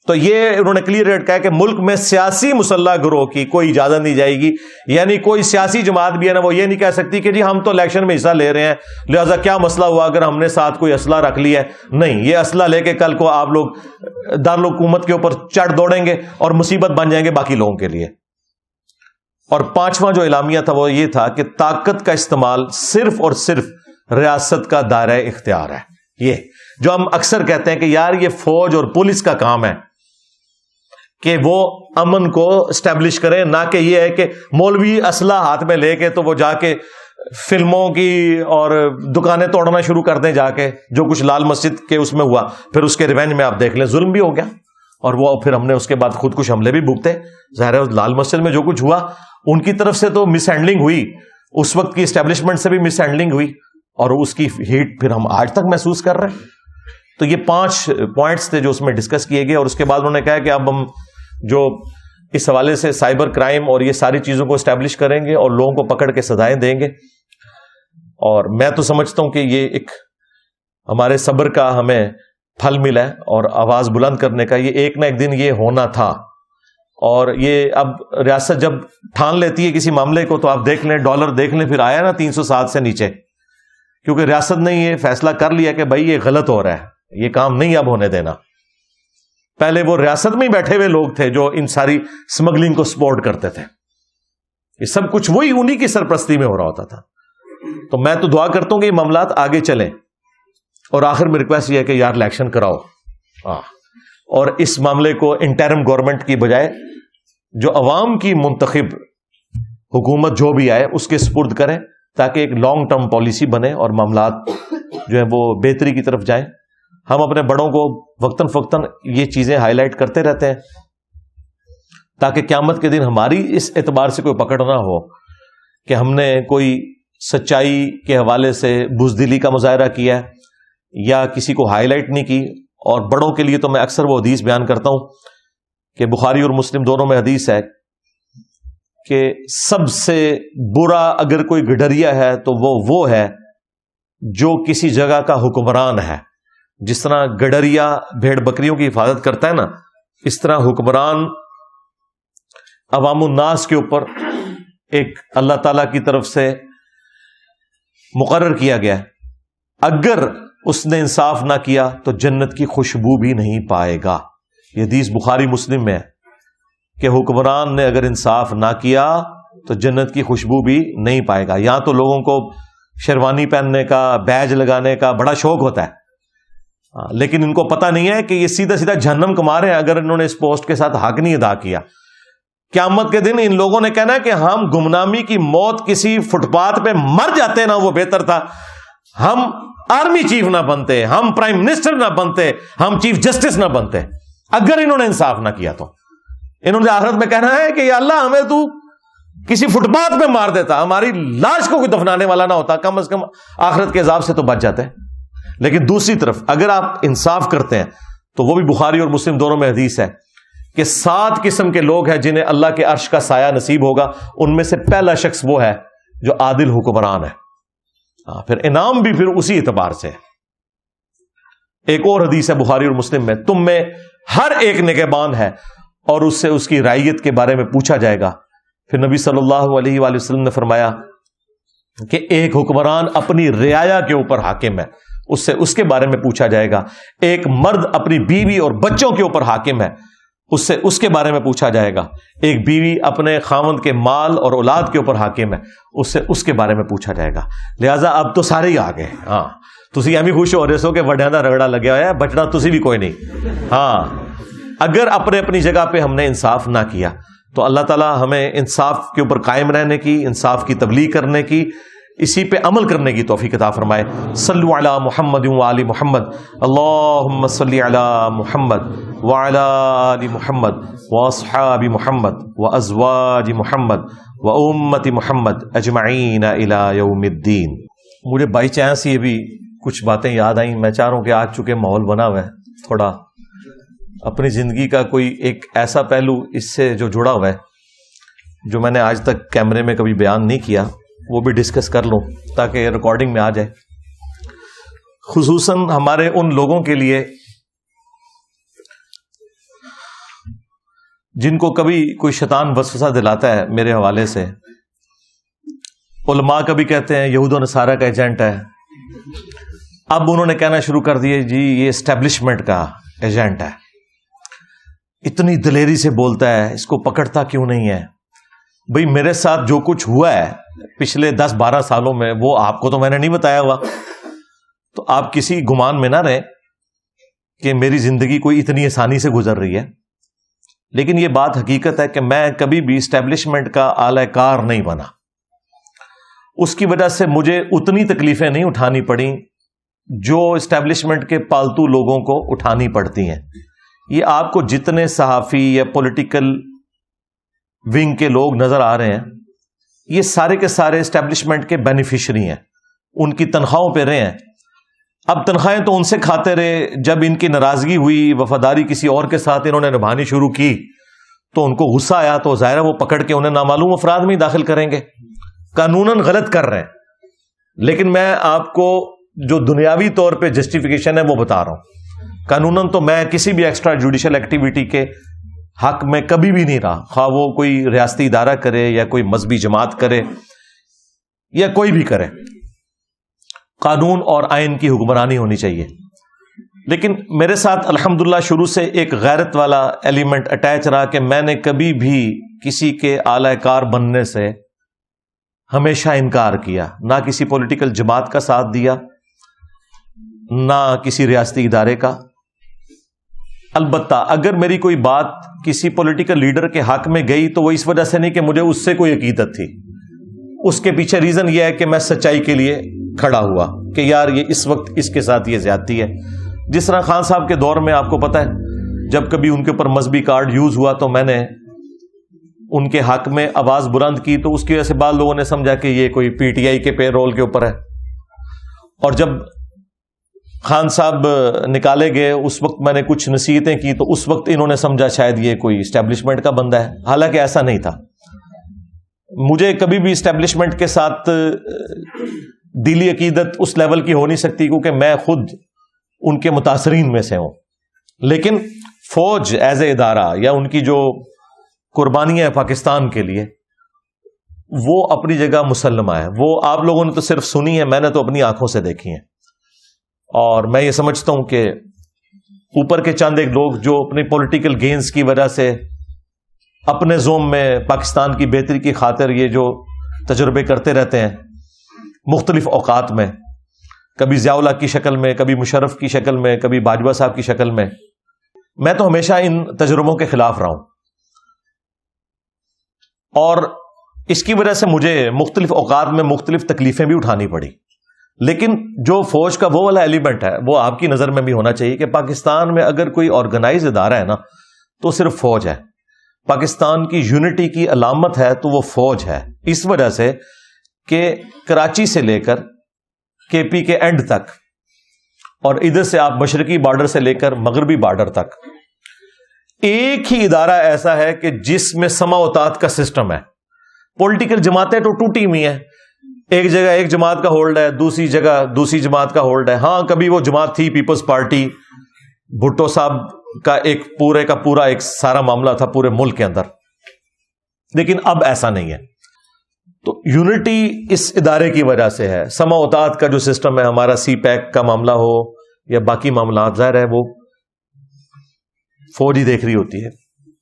Speaker 1: تو یہ انہوں نے کلیئر ریٹ کہا کہ ملک میں سیاسی مسلح گروہ کی کوئی اجازت نہیں جائے گی. یعنی کوئی سیاسی جماعت بھی ہے نا, وہ یہ نہیں کہہ سکتی کہ جی ہم تو الیکشن میں حصہ لے رہے ہیں لہذا کیا مسئلہ ہوا اگر ہم نے ساتھ کوئی اسلحہ رکھ لیا ہے. نہیں, یہ اسلحہ لے کے کل کو آپ لوگ دارالحکومت کے اوپر چڑھ دوڑیں گے اور مصیبت بن جائیں گے باقی لوگوں کے لیے. اور 5واں جو اعلامیہ تھا وہ یہ تھا کہ طاقت کا استعمال صرف اور صرف ریاست کا دائرہ اختیار ہے. یہ جو ہم اکثر کہتے ہیں کہ یار یہ فوج اور پولیس کا کام ہے کہ وہ امن کو اسٹیبلش کریں, نہ کہ یہ ہے کہ مولوی اسلحہ ہاتھ میں لے کے تو وہ جا کے فلموں کی اور دکانیں توڑنا شروع کر دیں جا کے، جو کچھ لال مسجد کے اس میں ہوا، پھر اس کے ریونج میں آپ دیکھ لیں ظلم بھی ہو گیا، اور وہ پھر ہم نے اس کے بعد خود کچھ حملے بھی بھگتے. ظاہر ہے لال مسجد میں جو کچھ ہوا ان کی طرف سے تو مس ہینڈلنگ ہوئی، اس وقت کی اسٹیبلشمنٹ سے بھی مس ہینڈلنگ ہوئی، اور اس کی ہیٹ پھر ہم آج تک محسوس کر رہے ہیں. تو یہ 5 پوائنٹس تھے جو اس میں ڈسکس کیے گئے، اور اس کے بعد انہوں نے کہا کہ اب ہم جو اس حوالے سے سائبر کرائم اور یہ ساری چیزوں کو اسٹیبلش کریں گے اور لوگوں کو پکڑ کے سزائیں دیں گے. اور میں تو سمجھتا ہوں کہ یہ ایک ہمارے صبر کا ہمیں پھل ملا ہے، اور آواز بلند کرنے کا، یہ ایک نہ ایک دن یہ ہونا تھا. اور یہ اب ریاست جب ٹھان لیتی ہے کسی معاملے کو، تو آپ دیکھ لیں ڈالر دیکھ لیں، پھر آیا نا 307 سے نیچے، کیونکہ ریاست نے یہ فیصلہ کر لیا کہ بھائی یہ غلط ہو رہا ہے، یہ کام نہیں اب ہونے دینا. پہلے وہ ریاست میں ہی بیٹھے ہوئے لوگ تھے جو ان ساری سمگلنگ کو سپورٹ کرتے تھے، یہ سب کچھ وہی انہی کی سرپرستی میں ہو رہا ہوتا تھا. تو میں تو دعا کرتا ہوں کہ یہ معاملات آگے چلیں، اور آخر میں ریکویسٹ یہ ہے کہ یار الیکشن کراؤ، اور اس معاملے کو انٹرم گورنمنٹ کی بجائے جو عوام کی منتخب حکومت جو بھی آئے اس کے سپرد کریں، تاکہ ایک لانگ ٹرم پالیسی بنے اور معاملات جو ہیں وہ بہتری کی طرف جائیں. ہم اپنے بڑوں کو وقتاً فوقتاً یہ چیزیں ہائی لائٹ کرتے رہتے ہیں، تاکہ قیامت کے دن ہماری اس اعتبار سے کوئی پکڑ نہ ہو کہ ہم نے کوئی سچائی کے حوالے سے بزدلی کا مظاہرہ کیا یا کسی کو ہائی لائٹ نہیں کی. اور بڑوں کے لیے تو میں اکثر وہ حدیث بیان کرتا ہوں کہ بخاری اور مسلم دونوں میں حدیث ہے کہ سب سے برا اگر کوئی گڈریا ہے تو وہ ہے جو کسی جگہ کا حکمران ہے. جس طرح گڈریا بھیڑ بکریوں کی حفاظت کرتا ہے نا، اس طرح حکمران عوام الناس کے اوپر ایک اللہ تعالی کی طرف سے مقرر کیا گیا ہے. اگر اس نے انصاف نہ کیا تو جنت کی خوشبو بھی نہیں پائے گا. یہ حدیث بخاری مسلم میں ہے کہ حکمران نے اگر انصاف نہ کیا تو جنت کی خوشبو بھی نہیں پائے گا. یہاں تو لوگوں کو شیروانی پہننے کا، بیج لگانے کا بڑا شوق ہوتا ہے، لیکن ان کو پتہ نہیں ہے کہ یہ سیدھا سیدھا جہنم کما رہے ہیں اگر انہوں نے اس پوسٹ کے ساتھ حق نہیں ادا کیا. قیامت کے دن ان لوگوں نے کہنا ہے کہ ہم گمنامی کی موت کسی فٹ پاتھ پہ مر جاتے نا وہ بہتر تھا، ہم آرمی چیف نہ بنتے، ہم پرائم منسٹر نہ بنتے، ہم چیف جسٹس نہ بنتے، اگر انہوں نے انصاف نہ کیا. تو انہوں نے آخرت میں کہنا ہے کہ یا اللہ ہمیں تو کسی فٹ پاتھ پہ مار دیتا، ہماری لاش کو کوئی دفنانے والا نہ ہوتا، کم از کم آخرت کے عذاب سے تو بچ جاتے ہیں. لیکن دوسری طرف اگر آپ انصاف کرتے ہیں تو وہ بھی بخاری اور مسلم دونوں میں حدیث ہے کہ 7 قسم کے لوگ ہیں جنہیں اللہ کے عرش کا سایہ نصیب ہوگا. ان میں سے پہلا شخص وہ ہے جو عادل حکمران ہے. پھر انعام بھی پھر اسی اعتبار سے. ایک اور حدیث ہے بخاری اور مسلم میں، تم میں ہر ایک نگہبان ہے اور اس سے اس کی رعیت کے بارے میں پوچھا جائے گا. پھر نبی صلی اللہ علیہ وآلہ وسلم نے فرمایا کہ ایک حکمران اپنی رعایا کے اوپر حاکم ہے، اس سے اس کے بارے میں پوچھا جائے گا. ایک مرد اپنی بیوی اور بچوں کے اوپر حاکم ہے، اس سے اس کے بارے میں پوچھا جائے گا. ایک بیوی اپنے خاوند کے مال اور اولاد کے اوپر حاکم ہے، اس سے اس کے بارے میں پوچھا جائے گا. لہٰذا اب تو سارے ہی آ گئے. ہاں تسی ایویں خوش ہو رہے سو کہ وڈیاں دا رگڑا لگیا ہوا ہے، بچنا تسی بھی کوئی نہیں. ہاں اگر اپنی جگہ پہ ہم نے انصاف نہ کیا تو اللہ تعالیٰ ہمیں انصاف کے اوپر قائم رہنے کی، انصاف کی تبلیغ کرنے کی، اسی پہ عمل کرنے کی توفیق عطا فرمائے. صلو علی محمد وآل محمد، اللہم صلی علی محمد وعلی آل محمد واصحاب محمد وازواج محمد وامت محمد اجمعین الی یوم الدین. مجھے بائی چانس یہ بھی کچھ باتیں یاد آئیں. میں چاہ رہا ہوں کہ آج چونکہ ماحول بنا ہوا ہے، تھوڑا اپنی زندگی کا کوئی ایک ایسا پہلو اس سے جو جڑا ہوا ہے جو میں نے آج تک کیمرے میں کبھی بیان نہیں کیا، وہ بھی ڈسکس کر لوں تاکہ ریکارڈنگ میں آ جائے. خصوصاً ہمارے ان لوگوں کے لیے جن کو کبھی کوئی شیطان وسوسہ دلاتا ہے میرے حوالے سے. علماء کبھی کہتے ہیں یہود و نصارہ کا ایجنٹ ہے، اب انہوں نے کہنا شروع کر دیے جی یہ اسٹیبلشمنٹ کا ایجنٹ ہے، اتنی دلیری سے بولتا ہے، اس کو پکڑتا کیوں نہیں ہے؟ بھئی میرے ساتھ جو کچھ ہوا ہے پچھلے 10-12 سالوں میں وہ آپ کو تو میں نے نہیں بتایا ہوا، تو آپ کسی گمان میں نہ رہیں کہ میری زندگی کوئی اتنی آسانی سے گزر رہی ہے. لیکن یہ بات حقیقت ہے کہ میں کبھی بھی اسٹیبلشمنٹ کا اعلی کار نہیں بنا، اس کی وجہ سے مجھے اتنی تکلیفیں نہیں اٹھانی پڑیں جو اسٹیبلشمنٹ کے پالتو لوگوں کو اٹھانی پڑتی ہیں. یہ آپ کو جتنے صحافی یا پولیٹیکل ونگ کے لوگ نظر آ رہے ہیں یہ سارے کے سارے اسٹیبلشمنٹ کے بینیفیشری ہیں, ان کی تنخواہوں پہ رہے ہیں. اب تنخواہیں تو ان سے کھاتے رہے, جب ان کی ناراضگی ہوئی, وفاداری کسی اور کے ساتھ انہوں نے نبھانی شروع کی تو ان کو غصہ آیا, تو ظاہر ہے وہ پکڑ کے انہیں نامعلوم افراد میں ہی داخل کریں گے. قانوناً غلط کر رہے ہیں, لیکن میں آپ کو جو دنیاوی طور پہ جسٹیفیکیشن ہے وہ بتا رہا ہوں. قانوناً تو میں کسی بھی ایکسٹرا جوڈیشل ایکٹیویٹی کے حق میں کبھی بھی نہیں رہا, خواہ وہ کوئی ریاستی ادارہ کرے یا کوئی مذہبی جماعت کرے یا کوئی بھی کرے. قانون اور آئین کی حکمرانی ہونی چاہیے. لیکن میرے ساتھ الحمدللہ شروع سے ایک غیرت والا ایلیمنٹ اٹیچ رہا کہ میں نے کبھی بھی کسی کے اعلی کار بننے سے ہمیشہ انکار کیا, نہ کسی پولیٹیکل جماعت کا ساتھ دیا نہ کسی ریاستی ادارے کا. البتہ اگر میری کوئی بات کسی پولیٹیکل لیڈر کے حق میں گئی تو وہ اس وجہ سے نہیں کہ مجھے اس سے کوئی عقیدت تھی, اس کے پیچھے ریزن یہ ہے کہ میں سچائی کے لیے کھڑا ہوا کہ یار یہ اس وقت اس کے ساتھ یہ زیادتی ہے. جس طرح خان صاحب کے دور میں آپ کو پتہ ہے جب کبھی ان کے اوپر مذہبی کارڈ یوز ہوا تو میں نے ان کے حق میں آواز بلند کی, تو اس کی وجہ سے بعض لوگوں نے سمجھا کہ یہ کوئی پی ٹی آئی کے پے رول کے اوپر ہے. اور جب خان صاحب نکالے گئے اس وقت میں نے کچھ نصیحتیں کی تو اس وقت انہوں نے سمجھا شاید یہ کوئی اسٹیبلشمنٹ کا بندہ ہے, حالانکہ ایسا نہیں تھا. مجھے کبھی بھی اسٹیبلشمنٹ کے ساتھ دلی عقیدت اس لیول کی ہو نہیں سکتی کیونکہ میں خود ان کے متاثرین میں سے ہوں. لیکن فوج ایز اے ادارہ یا ان کی جو قربانیاں ہیں پاکستان کے لیے وہ اپنی جگہ مسلمہ ہے. وہ آپ لوگوں نے تو صرف سنی ہے, میں نے تو اپنی آنکھوں سے دیکھی ہیں. اور میں یہ سمجھتا ہوں کہ اوپر کے چند ایک لوگ جو اپنی پولیٹیکل گینز کی وجہ سے اپنے زوم میں پاکستان کی بہتری کی خاطر یہ جو تجربے کرتے رہتے ہیں مختلف اوقات میں, کبھی ضیاء الحق کی شکل میں, کبھی مشرف کی شکل میں, کبھی باجوہ صاحب کی شکل میں تو ہمیشہ ان تجربوں کے خلاف رہا ہوں. اور اس کی وجہ سے مجھے مختلف اوقات میں مختلف تکلیفیں بھی اٹھانی پڑی. لیکن جو فوج کا وہ والا ایلیمنٹ ہے وہ آپ کی نظر میں بھی ہونا چاہیے کہ پاکستان میں اگر کوئی آرگنائز ادارہ ہے نا تو صرف فوج ہے. پاکستان کی یونٹی کی علامت ہے تو وہ فوج ہے, اس وجہ سے کہ کراچی سے لے کر کے پی کے اینڈ تک اور ادھر سے آپ مشرقی بارڈر سے لے کر مغربی بارڈر تک ایک ہی ادارہ ایسا ہے کہ جس میں سما اطاعت کا سسٹم ہے. پولیٹیکل جماعتیں تو ٹوٹی ہوئی ہیں, ایک جگہ ایک جماعت کا ہولڈ ہے, دوسری جگہ دوسری جماعت کا ہولڈ ہے. ہاں کبھی وہ جماعت تھی پیپلز پارٹی, بھٹو صاحب کا ایک پورے کا پورا ایک سارا معاملہ تھا پورے ملک کے اندر, لیکن اب ایسا نہیں ہے. تو یونٹی اس ادارے کی وجہ سے ہے. سما اطاعت کا جو سسٹم ہے ہمارا, سی پیک کا معاملہ ہو یا باقی معاملات, ظاہر ہے وہ فوج ہی دیکھ رہی ہوتی ہے.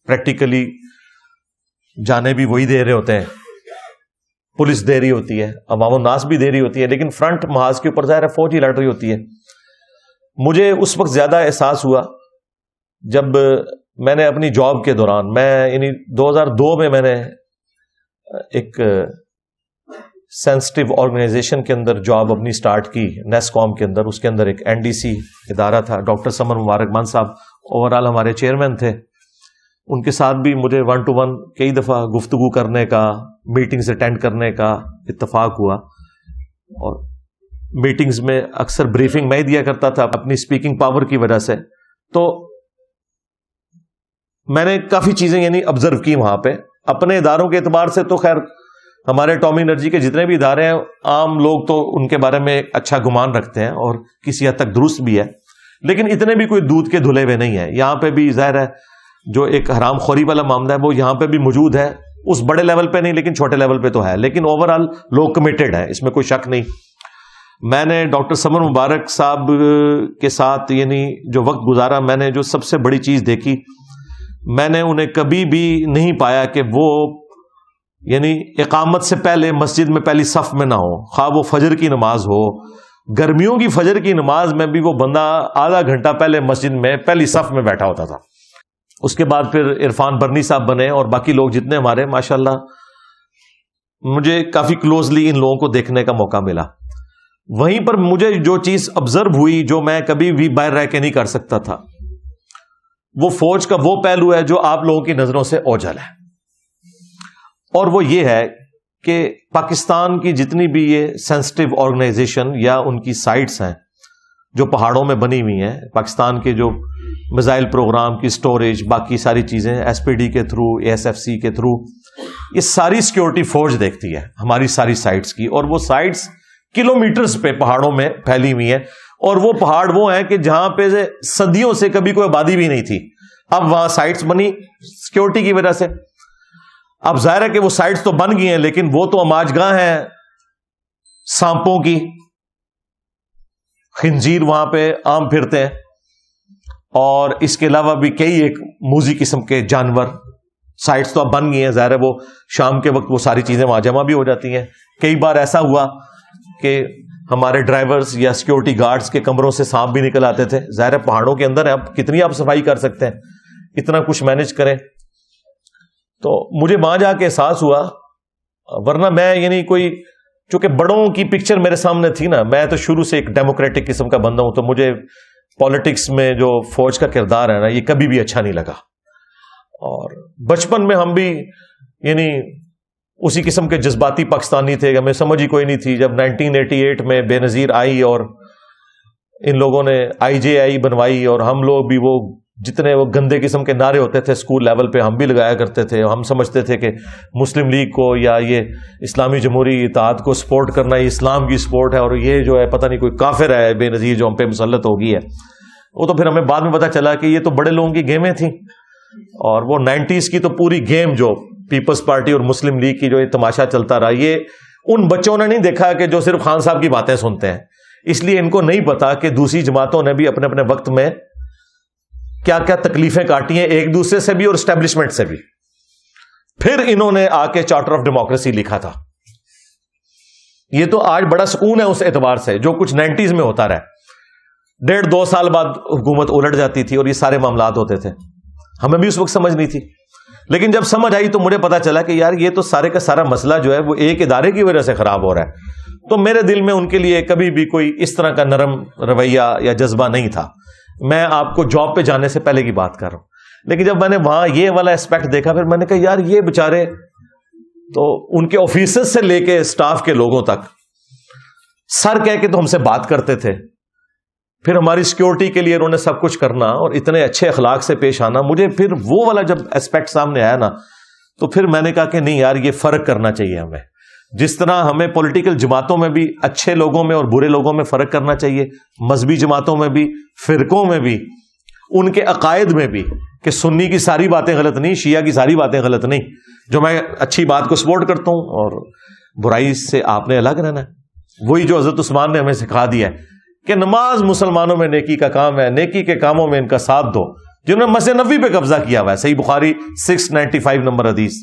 Speaker 1: پریکٹیکلی جانے بھی وہی دے رہے ہوتے ہیں, پولیس دے رہی ہوتی ہے, عوام الناس بھی دے رہی ہوتی ہے, لیکن فرنٹ محاذ کے اوپر ظاہر ہے فوج ہی لڑ رہی ہوتی ہے. مجھے اس وقت زیادہ احساس ہوا جب میں نے اپنی جاب کے دوران, میں یعنی 2002 میں نے ایک سینسٹیو آرگنائزیشن کے اندر جاب اپنی سٹارٹ کی, نیس کام کے اندر. اس کے اندر ایک این ڈی سی ادارہ تھا, ڈاکٹر سمر مبارک مان صاحب اوورال ہمارے چیئرمین تھے. ان کے ساتھ بھی مجھے 1 to 1 کئی دفعہ گفتگو کرنے کا, میٹنگز اٹینڈ کرنے کا اتفاق ہوا. اور میٹنگز میں اکثر بریفنگ میں ہی دیا کرتا تھا اپنی اسپیکنگ پاور کی وجہ سے. تو میں نے کافی چیزیں یعنی آبزرو کی وہاں پہ. اپنے اداروں کے اعتبار سے تو خیر ہمارے ٹامی انرجی کے جتنے بھی ادارے ہیں عام لوگ تو ان کے بارے میں اچھا گمان رکھتے ہیں اور کسی حد تک درست بھی ہے, لیکن اتنے بھی کوئی دودھ کے دھلے ہوئے نہیں ہیں. یہاں پہ بھی ظاہر ہے جو ایک حرام خوری والا معاملہ ہے وہ یہاں پہ بھی موجود ہے, اس بڑے لیول پہ نہیں لیکن چھوٹے لیول پہ تو ہے. لیکن اوور آل لوگ کمیٹڈ ہیں, اس میں کوئی شک نہیں. میں نے ڈاکٹر سمر مبارک صاحب کے ساتھ یعنی جو وقت گزارا, میں نے جو سب سے بڑی چیز دیکھی, میں نے انہیں کبھی بھی نہیں پایا کہ وہ یعنی اقامت سے پہلے مسجد میں پہلی صف میں نہ ہو, خواہ وہ فجر کی نماز ہو. گرمیوں کی فجر کی نماز میں بھی وہ بندہ آدھا گھنٹہ پہلے مسجد میں پہلی صف میں بیٹھا ہوتا تھا. اس کے بعد پھر عرفان برنی صاحب بنے اور باقی لوگ جتنے ہمارے ماشاءاللہ مجھے کافی کلوزلی ان لوگوں کو دیکھنے کا موقع ملا. وہیں پر مجھے جو چیز آبزرو ہوئی جو میں کبھی بھی باہر رہ کے نہیں کر سکتا تھا، وہ فوج کا وہ پہلو ہے جو آپ لوگوں کی نظروں سے اوجھل ہے، اور وہ یہ ہے کہ پاکستان کی جتنی بھی یہ سینسٹیو آرگنائزیشن یا ان کی سائٹس ہیں جو پہاڑوں میں بنی ہوئی ہیں، پاکستان کے جو میزائل پروگرام کی سٹوریج، باقی ساری چیزیں ایس پی ڈی کے تھرو، ASFC کے تھرو، یہ ساری سیکیورٹی فوج دیکھتی ہے ہماری ساری سائٹس کی. اور وہ سائٹس کلومیٹرز پہ پہاڑوں میں پھیلی ہوئی ہیں، اور وہ پہاڑ وہ ہیں کہ جہاں پہ صدیوں سے کبھی کوئی آبادی بھی نہیں تھی، اب وہاں سائٹس بنی سیکیورٹی کی وجہ سے. اب ظاہر ہے کہ وہ سائٹس تو بن گئی ہیں، لیکن وہ تو اماج گاہ ہیں سانپوں کی، خنزیر وہاں پہ عام پھرتے ہیں، اور اس کے علاوہ بھی کئی ایک موذی قسم کے جانور. سائٹس تو اب بن گئی ہیں، ظاہر ہے وہ شام کے وقت وہ ساری چیزیں وہاں جمع بھی ہو جاتی ہیں. کئی بار ایسا ہوا کہ ہمارے ڈرائیورز یا سیکیورٹی گارڈز کے کمروں سے سانپ بھی نکل آتے تھے. ظاہر ہے پہاڑوں کے اندر ہے، اب کتنی آپ صفائی کر سکتے ہیں، اتنا کچھ مینج کریں. تو مجھے وہاں جا کے احساس ہوا، ورنہ میں یعنی کوئی چونکہ بڑوں کی پکچر میرے سامنے تھی نا، میں تو شروع سے ایک ڈیموکریٹک قسم کا بندہ ہوں، تو مجھے پالیٹکس میں جو فوج کا کردار ہے نا، یہ کبھی بھی اچھا نہیں لگا. اور بچپن میں ہم بھی یعنی اسی قسم کے جذباتی پاکستانی تھے، ہمیں سمجھ ہی کوئی نہیں تھی. جب 1988 میں بے نظیر آئی اور ان لوگوں نے IJI بنوائی، اور ہم لوگ بھی وہ جتنے وہ گندے قسم کے نعرے ہوتے تھے اسکول لیول پہ ہم بھی لگایا کرتے تھے. ہم سمجھتے تھے کہ مسلم لیگ کو یا یہ اسلامی جمہوری اتحاد کو سپورٹ کرنا یہ اسلام کی سپورٹ ہے، اور یہ جو ہے پتہ نہیں کوئی کافر ہے بے نظیر جو ہم پہ مسلط ہو گئی ہے. وہ تو پھر ہمیں بعد میں پتہ چلا کہ یہ تو بڑے لوگوں کی گیمیں تھیں، اور وہ 90s کی تو پوری گیم جو پیپلز پارٹی اور مسلم لیگ کی جو یہ تماشا چلتا رہا، یہ ان بچوں نے نہیں دیکھا کہ جو صرف خان صاحب کی باتیں سنتے ہیں. اس لیے ان کو نہیں پتا کہ دوسری جماعتوں نے بھی اپنے اپنے وقت میں کیا کیا تکلیفیں کاٹی ہیں، ایک دوسرے سے بھی اور اسٹیبلشمنٹ سے بھی. پھر انہوں نے آ کے چارٹر آف ڈیموکریسی لکھا تھا. یہ تو آج بڑا سکون ہے اس اعتبار سے، جو کچھ 90s میں ہوتا رہا، 1.5-2 سال بعد حکومت الٹ جاتی تھی اور یہ سارے معاملات ہوتے تھے. ہمیں بھی اس وقت سمجھ نہیں تھی، لیکن جب سمجھ آئی تو مجھے پتا چلا کہ یار یہ تو سارے کا سارا مسئلہ جو ہے وہ ایک ادارے کی وجہ سے خراب ہو رہا ہے. تو میرے دل میں ان کے لیے کبھی بھی کوئی اس طرح کا نرم رویہ یا جذبہ نہیں تھا. میں آپ کو جاب پہ جانے سے پہلے کی بات کر رہا ہوں. لیکن جب میں نے وہاں یہ والا اسپیکٹ دیکھا، پھر میں نے کہا یار یہ بےچارے تو ان کے آفیسز سے لے کے اسٹاف کے لوگوں تک سر کہہ کے تو ہم سے بات کرتے تھے، پھر ہماری سیکیورٹی کے لیے انہوں نے سب کچھ کرنا اور اتنے اچھے اخلاق سے پیش آنا. مجھے پھر وہ والا جب اسپیکٹ سامنے آیا نا، تو پھر میں نے کہا کہ نہیں یار یہ فرق کرنا چاہیے ہمیں. جس طرح ہمیں پولیٹیکل جماعتوں میں بھی اچھے لوگوں میں اور برے لوگوں میں فرق کرنا چاہیے، مذہبی جماعتوں میں بھی، فرقوں میں بھی، ان کے عقائد میں بھی، کہ سنی کی ساری باتیں غلط نہیں، شیعہ کی ساری باتیں غلط نہیں. جو میں اچھی بات کو سپورٹ کرتا ہوں اور برائی سے آپ نے الگ رہنا ہے. وہی جو حضرت عثمان نے ہمیں سکھا دیا ہے کہ نماز مسلمانوں میں نیکی کا کام ہے، نیکی کے کاموں میں ان کا ساتھ دو. جنہوں نے مسجد نبوی پہ قبضہ کیا ہوا ہے، صحیح بخاری 695 نمبر حدیث،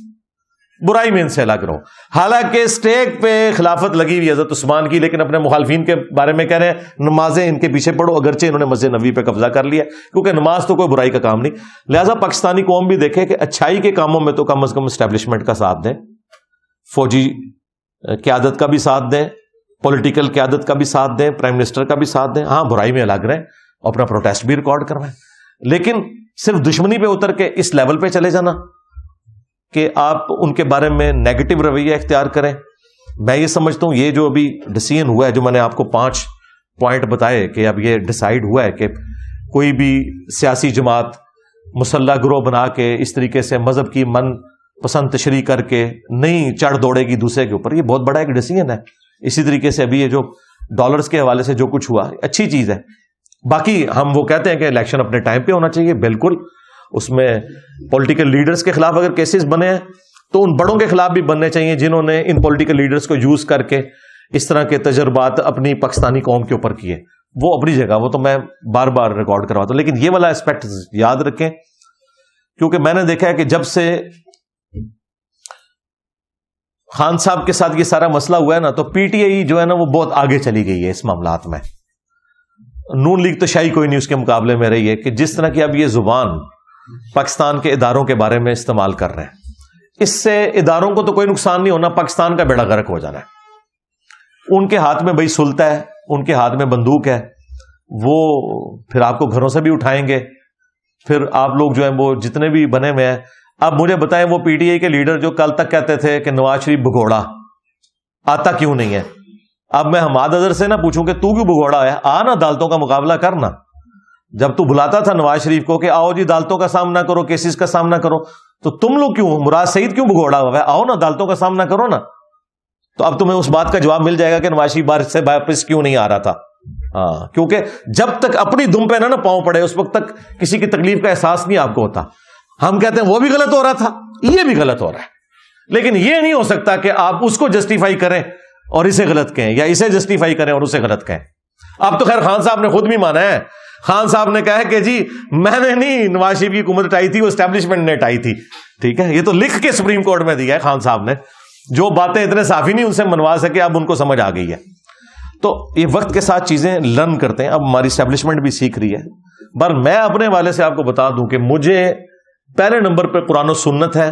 Speaker 1: برائی میں ان سے الگ رہو. حالانکہ اسٹیک پہ خلافت لگی ہوئی حضرت عثمان کی، لیکن اپنے مخالفین کے بارے میں کہہ رہے ہیں نمازیں ان کے پیچھے پڑھو، اگرچہ انہوں نے مسجد نبوی پہ قبضہ کر لیا، کیونکہ نماز تو کوئی برائی کا کام نہیں. لہٰذا پاکستانی قوم بھی دیکھے کہ اچھائی کے کاموں میں تو کم از کم اسٹیبلشمنٹ کا ساتھ دیں، فوجی قیادت کا بھی ساتھ دیں، پولیٹیکل قیادت کا بھی ساتھ دیں، پرائم منسٹر کا بھی ساتھ دیں. ہاں برائی میں الگ رہیں، اپنا پروٹیسٹ بھی ریکارڈ کروائیں، لیکن صرف دشمنی پہ اتر کے اس لیول پہ چلے جانا کہ آپ ان کے بارے میں نیگیٹو رویہ اختیار کریں. میں یہ سمجھتا ہوں یہ جو ابھی ڈیسیژن ہوا ہے، جو میں نے آپ کو 5 پوائنٹ بتائے کہ اب یہ ڈیسائیڈ ہوا ہے کہ کوئی بھی سیاسی جماعت مسلح گروہ بنا کے اس طریقے سے مذہب کی من پسند تشریح کر کے نہیں چڑھ دوڑے گی دوسرے کے اوپر. یہ بہت بڑا ایک ڈیسیژن ہے. اسی طریقے سے ابھی یہ جو ڈالرز کے حوالے سے جو کچھ ہوا اچھی چیز ہے. باقی ہم وہ کہتے ہیں کہ الیکشن اپنے ٹائم پہ ہونا چاہیے، بالکل. اس میں پولیٹیکل لیڈرز کے خلاف اگر کیسز بنے ہیں تو ان بڑوں کے خلاف بھی بننے چاہیے جنہوں نے ان پولیٹیکل لیڈرز کو یوز کر کے اس طرح کے تجربات اپنی پاکستانی قوم کے اوپر کیے. وہ اپنی جگہ، وہ تو میں بار بار ریکارڈ کرواتا ہوں، لیکن یہ والا اسپیکٹ یاد رکھیں، کیونکہ میں نے دیکھا ہے کہ جب سے خان صاحب کے ساتھ یہ سارا مسئلہ ہوا ہے نا، تو پی ٹی آئی جو ہے نا وہ بہت آگے چلی گئی ہے اس معاملات میں. نون لیگ تو شاہی کوئی نہیں اس کے مقابلے میں رہی ہے کہ جس طرح کی اب یہ زبان پاکستان کے اداروں کے بارے میں استعمال کر رہے ہیں. اس سے اداروں کو تو کوئی نقصان نہیں ہونا، پاکستان کا بیڑا غرق ہو جانا ہے۔ ان کے ہاتھ میں بھائی سلطہ ہے، ان کے ہاتھ میں بندوق ہے، وہ پھر آپ کو گھروں سے بھی اٹھائیں گے، پھر آپ لوگ جو ہیں وہ جتنے بھی بنے ہوئے ہیں۔ اب مجھے بتائیں وہ پی ٹی آئی کے لیڈر جو کل تک کہتے تھے کہ نواز شریف بھگوڑا آتا کیوں نہیں ہے، اب میں حماد اظہر سے نہ پوچھوں کہ تو کیوں بھگوڑا ہے، آ نا عدالتوں کا مقابلہ کرنا۔ جب تو بلاتا تھا نواز شریف کو کہ آؤ جی عدالتوں کا سامنا کرو، کیسز کا سامنا کرو، تو تم لوگ کیوں، مراد سعید کیوں بھگوڑا ہوا ہے، آؤ نا عدالتوں کا سامنا کرو نا۔ تو اب تمہیں اس بات کا جواب مل جائے گا کہ نواز شریف بار سے واپس کیوں نہیں آ رہا تھا۔ ہاں، کیونکہ جب تک اپنی دم پہ نہ پاؤں پڑے اس وقت تک کسی کی تکلیف کا احساس نہیں آپ کو ہوتا۔ ہم کہتے ہیں وہ بھی غلط ہو رہا تھا، یہ بھی غلط ہو رہا ہے، لیکن یہ نہیں ہو سکتا کہ آپ اس کو جسٹیفائی کریں اور اسے غلط کہیں، یا اسے جسٹیفائی کریں اور اسے غلط کہیں۔ اب تو خیر خان صاحب نے خود بھی مانا ہے، خان صاحب نے کہا ہے کہ جی میں نے نہیں نواز شریف کی حکومت اٹھائی تھی، وہ اسٹیبلشمنٹ نے اٹھائی تھی۔ ٹھیک ہے، یہ تو لکھ کے سپریم کورٹ میں دیا ہے خان صاحب نے، جو باتیں اتنے صافی نہیں ان سے منوا سکے، اب ان کو سمجھ آ گئی ہے۔ تو یہ وقت کے ساتھ چیزیں لرن کرتے ہیں، اب ہماری اسٹیبلشمنٹ بھی سیکھ رہی ہے۔ پر میں اپنے والے سے آپ کو بتا دوں کہ مجھے پہلے نمبر پہ قرآن و سنت ہے،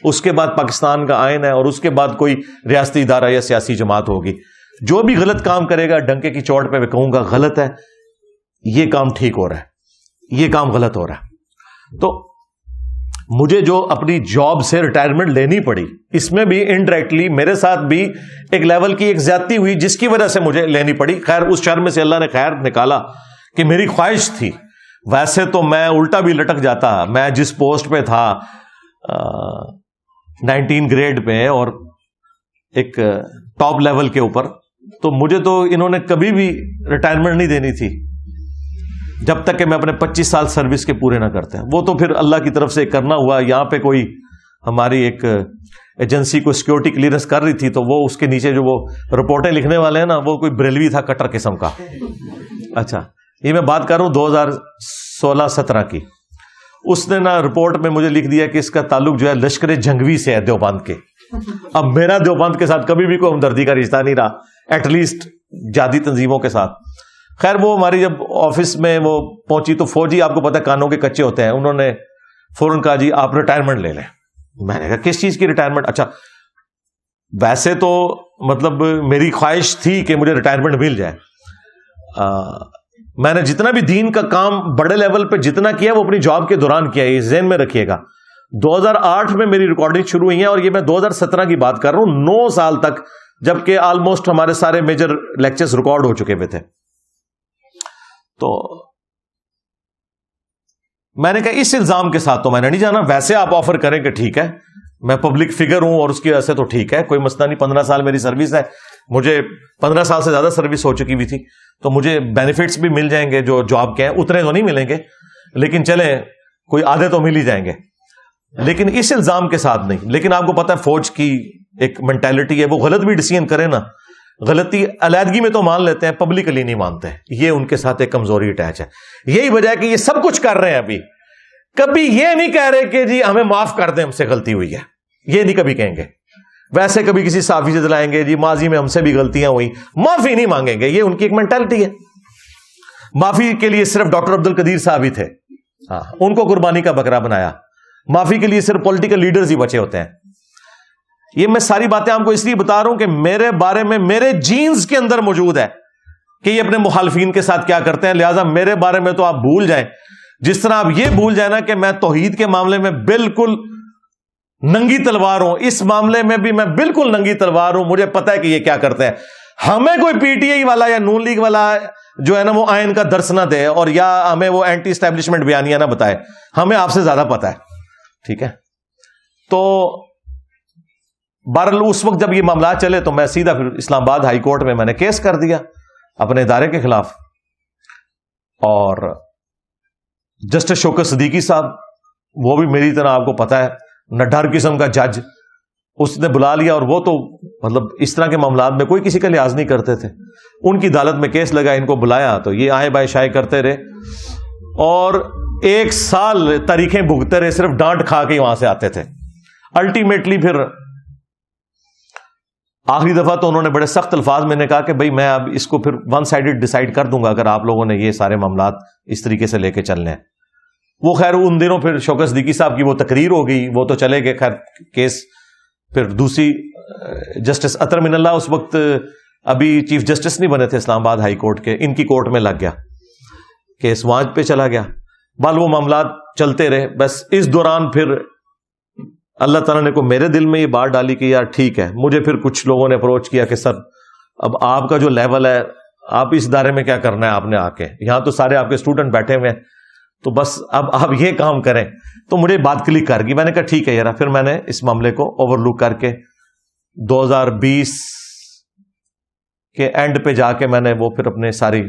Speaker 1: اس کے بعد پاکستان کا آئین ہے، اور اس کے بعد کوئی ریاستی ادارہ یا سیاسی جماعت ہوگی۔ جو بھی غلط کام کرے گا ڈنکے کی چوٹ پہ میں کہوں گا غلط ہے، یہ کام ٹھیک ہو رہا ہے، یہ کام غلط ہو رہا ہے۔ تو مجھے جو اپنی جاب سے ریٹائرمنٹ لینی پڑی، اس میں بھی انڈائریکٹلی میرے ساتھ بھی ایک لیول کی ایک زیادتی ہوئی جس کی وجہ سے مجھے لینی پڑی۔ خیر اس شر میں سے اللہ نے خیر نکالا کہ میری خواہش تھی، ویسے تو میں الٹا بھی لٹک جاتا، میں جس پوسٹ پہ تھا 19 گریڈ پہ اور ایک ٹاپ لیول کے اوپر، تو مجھے تو انہوں نے کبھی بھی ریٹائرمنٹ نہیں دینی تھی جب تک کہ میں اپنے 25 سال سروس کے پورے نہ کرتے ہیں۔ وہ تو پھر اللہ کی طرف سے کرنا ہوا، یہاں پہ کوئی ہماری ایک ایجنسی کو سیکورٹی کلیئرنس کر رہی تھی، تو وہ اس کے نیچے جو وہ رپورٹیں لکھنے والے ہیں نا، وہ کوئی بریلوی تھا کٹر قسم کا۔ اچھا، یہ میں بات کر رہا ہوں 2016-17 کی۔ اس نے نا رپورٹ میں مجھے لکھ دیا کہ اس کا تعلق جو ہے لشکر جنگوی سے ہے، دیوبند کے۔ اب میرا دیوبند کے ساتھ کبھی بھی کوئی ہمدردی کا رشتہ نہیں رہا، ایٹ لیسٹ جہادی تنظیموں کے ساتھ۔ خیر وہ ہماری جب آفس میں وہ پہنچی تو فوجی آپ کو پتہ کانوں کے کچے ہوتے ہیں، انہوں نے فوراً کہا جی آپ ریٹائرمنٹ لے لیں۔ میں نے کہا کس چیز کی ریٹائرمنٹ؟ اچھا ویسے تو مطلب میری خواہش تھی کہ مجھے ریٹائرمنٹ مل جائے۔ میں نے جتنا بھی دین کا کام بڑے لیول پہ جتنا کیا وہ اپنی جاب کے دوران کیا، یہ ذہن میں رکھیے گا۔ 2008 میں میری ریکارڈنگ شروع ہوئی ہیں اور یہ میں 2017 کی بات کر رہا ہوں، 9 سال تک، جبکہ آلموسٹ ہمارے سارے میجر لیکچرز ریکارڈ ہو چکے ہوئے تھے۔ تو میں نے کہا اس الزام کے ساتھ تو میں نے نہیں جانا، ویسے آپ آفر کریں کہ ٹھیک ہے میں پبلک فگر ہوں اور اس کی وجہ سے تو ٹھیک ہے، کوئی مسئلہ نہیں، 15 سال میری سروس ہے، مجھے 15 سال سے زیادہ سروس ہو چکی ہوئی تھی، تو مجھے بینیفٹس بھی مل جائیں گے جو جاب کے ہیں، اتنے تو نہیں ملیں گے لیکن چلیں کوئی آدھے تو مل ہی جائیں گے، لیکن اس الزام کے ساتھ نہیں۔ لیکن آپ کو پتا ہے فوج کی ایک مینٹالٹی ہے، وہ غلط بھی ڈیسیژن کرے نا، غلطی علیحدگی میں تو مان لیتے ہیں، پبلکلی نہیں مانتے، یہ ان کے ساتھ ایک کمزوری اٹیچ ہے۔ یہی وجہ ہے کہ یہ سب کچھ کر رہے ہیں، ابھی کبھی یہ نہیں کہہ رہے کہ جی ہمیں معاف کر دیں، ہم سے غلطی ہوئی ہے، یہ نہیں کبھی کہیں گے۔ ویسے کبھی کسی صحافی سے دلائیں گے جی ماضی میں ہم سے بھی غلطیاں ہوئی، معافی نہیں مانگیں گے، یہ ان کی ایک مینٹالٹی ہے۔ معافی کے لیے صرف ڈاکٹر عبد القدیر صاحب ہی تھے، ہاں ان کو قربانی کا بکرا بنایا، معافی کے لیے صرف پولیٹیکل لیڈرز ہی بچے ہوتے ہیں۔ یہ میں ساری باتیں آپ کو اس لیے بتا رہا ہوں کہ میرے بارے میں میرے جینز کے اندر موجود ہے کہ یہ اپنے مخالفین کے ساتھ کیا کرتے ہیں، لہٰذا میرے بارے میں تو آپ بھول جائیں، جس طرح آپ یہ بھول جائیں نا کہ میں توحید کے معاملے میں بالکل ننگی تلوار ہوں، اس معاملے میں بھی میں بالکل ننگی تلوار ہوں، مجھے پتا ہے کہ یہ کیا کرتے ہیں۔ ہمیں کوئی پی ٹی آئی والا یا نون لیگ والا جو ہے نا وہ آئین کا درس نہ دے اور یا ہمیں وہ اینٹی اسٹیبلشمنٹ بیانیہ نہ بتائے، ہمیں آپ سے زیادہ پتا ہے، ٹھیک ہے۔ تو بہرحال اس وقت جب یہ معاملات چلے تو میں سیدھا پھر اسلام آباد ہائی کورٹ میں نے کیس کر دیا اپنے ادارے کے خلاف، اور جسٹس شوکت صدیقی صاحب وہ بھی میری طرح آپ کو پتا ہے نڈھر قسم کا جج، اس نے بلا لیا، اور وہ تو مطلب اس طرح کے معاملات میں کوئی کسی کا لحاظ نہیں کرتے تھے۔ ان کی عدالت میں کیس لگا، ان کو بلایا تو یہ آئے بائے شائے کرتے رہے، اور 1 سال تاریخیں بھگتے رہے، صرف ڈانٹ کھا کے وہاں سے آتے تھے۔ الٹیمیٹلی پھر آخری دفعہ تو انہوں نے بڑے سخت الفاظ میں نے کہا کہ بھائی میں اب اس کو پھر ون سائیڈڈ ڈیسائیڈ کر دوں گا اگر آپ لوگوں نے یہ سارے معاملات اس طریقے سے لے کے چلنے ہیں۔ وہ خیر ان دنوں پھر شوکت صدیقی صاحب کی وہ تقریر ہو گئی، وہ تو چلے گئے، خیر کیس پھر دوسری جسٹس اطہر من اللہ اس وقت ابھی چیف جسٹس نہیں بنے تھے اسلام آباد ہائی کورٹ کے، ان کی کورٹ میں لگ گیا، کیس وہاں پہ چلا گیا، بال وہ معاملات چلتے رہے. بس اس دوران پھر اللہ تعالیٰ نے کو میرے دل میں یہ بات ڈالی کہ یار ٹھیک ہے. مجھے پھر کچھ لوگوں نے اپروچ کیا کہ سر اب آپ کا جو لیول ہے، آپ اس ادارے میں کیا کرنا ہے آپ نے آ کے، یہاں تو سارے آپ کے اسٹوڈنٹ بیٹھے ہوئے ہیں، تو بس اب آپ یہ کام کریں. تو مجھے بات کلک کر گئی، میں نے کہا ٹھیک ہے یار. پھر میں نے اس معاملے کو اوور لک کر کے 2020 کے اینڈ پہ جا کے میں نے وہ پھر اپنے ساری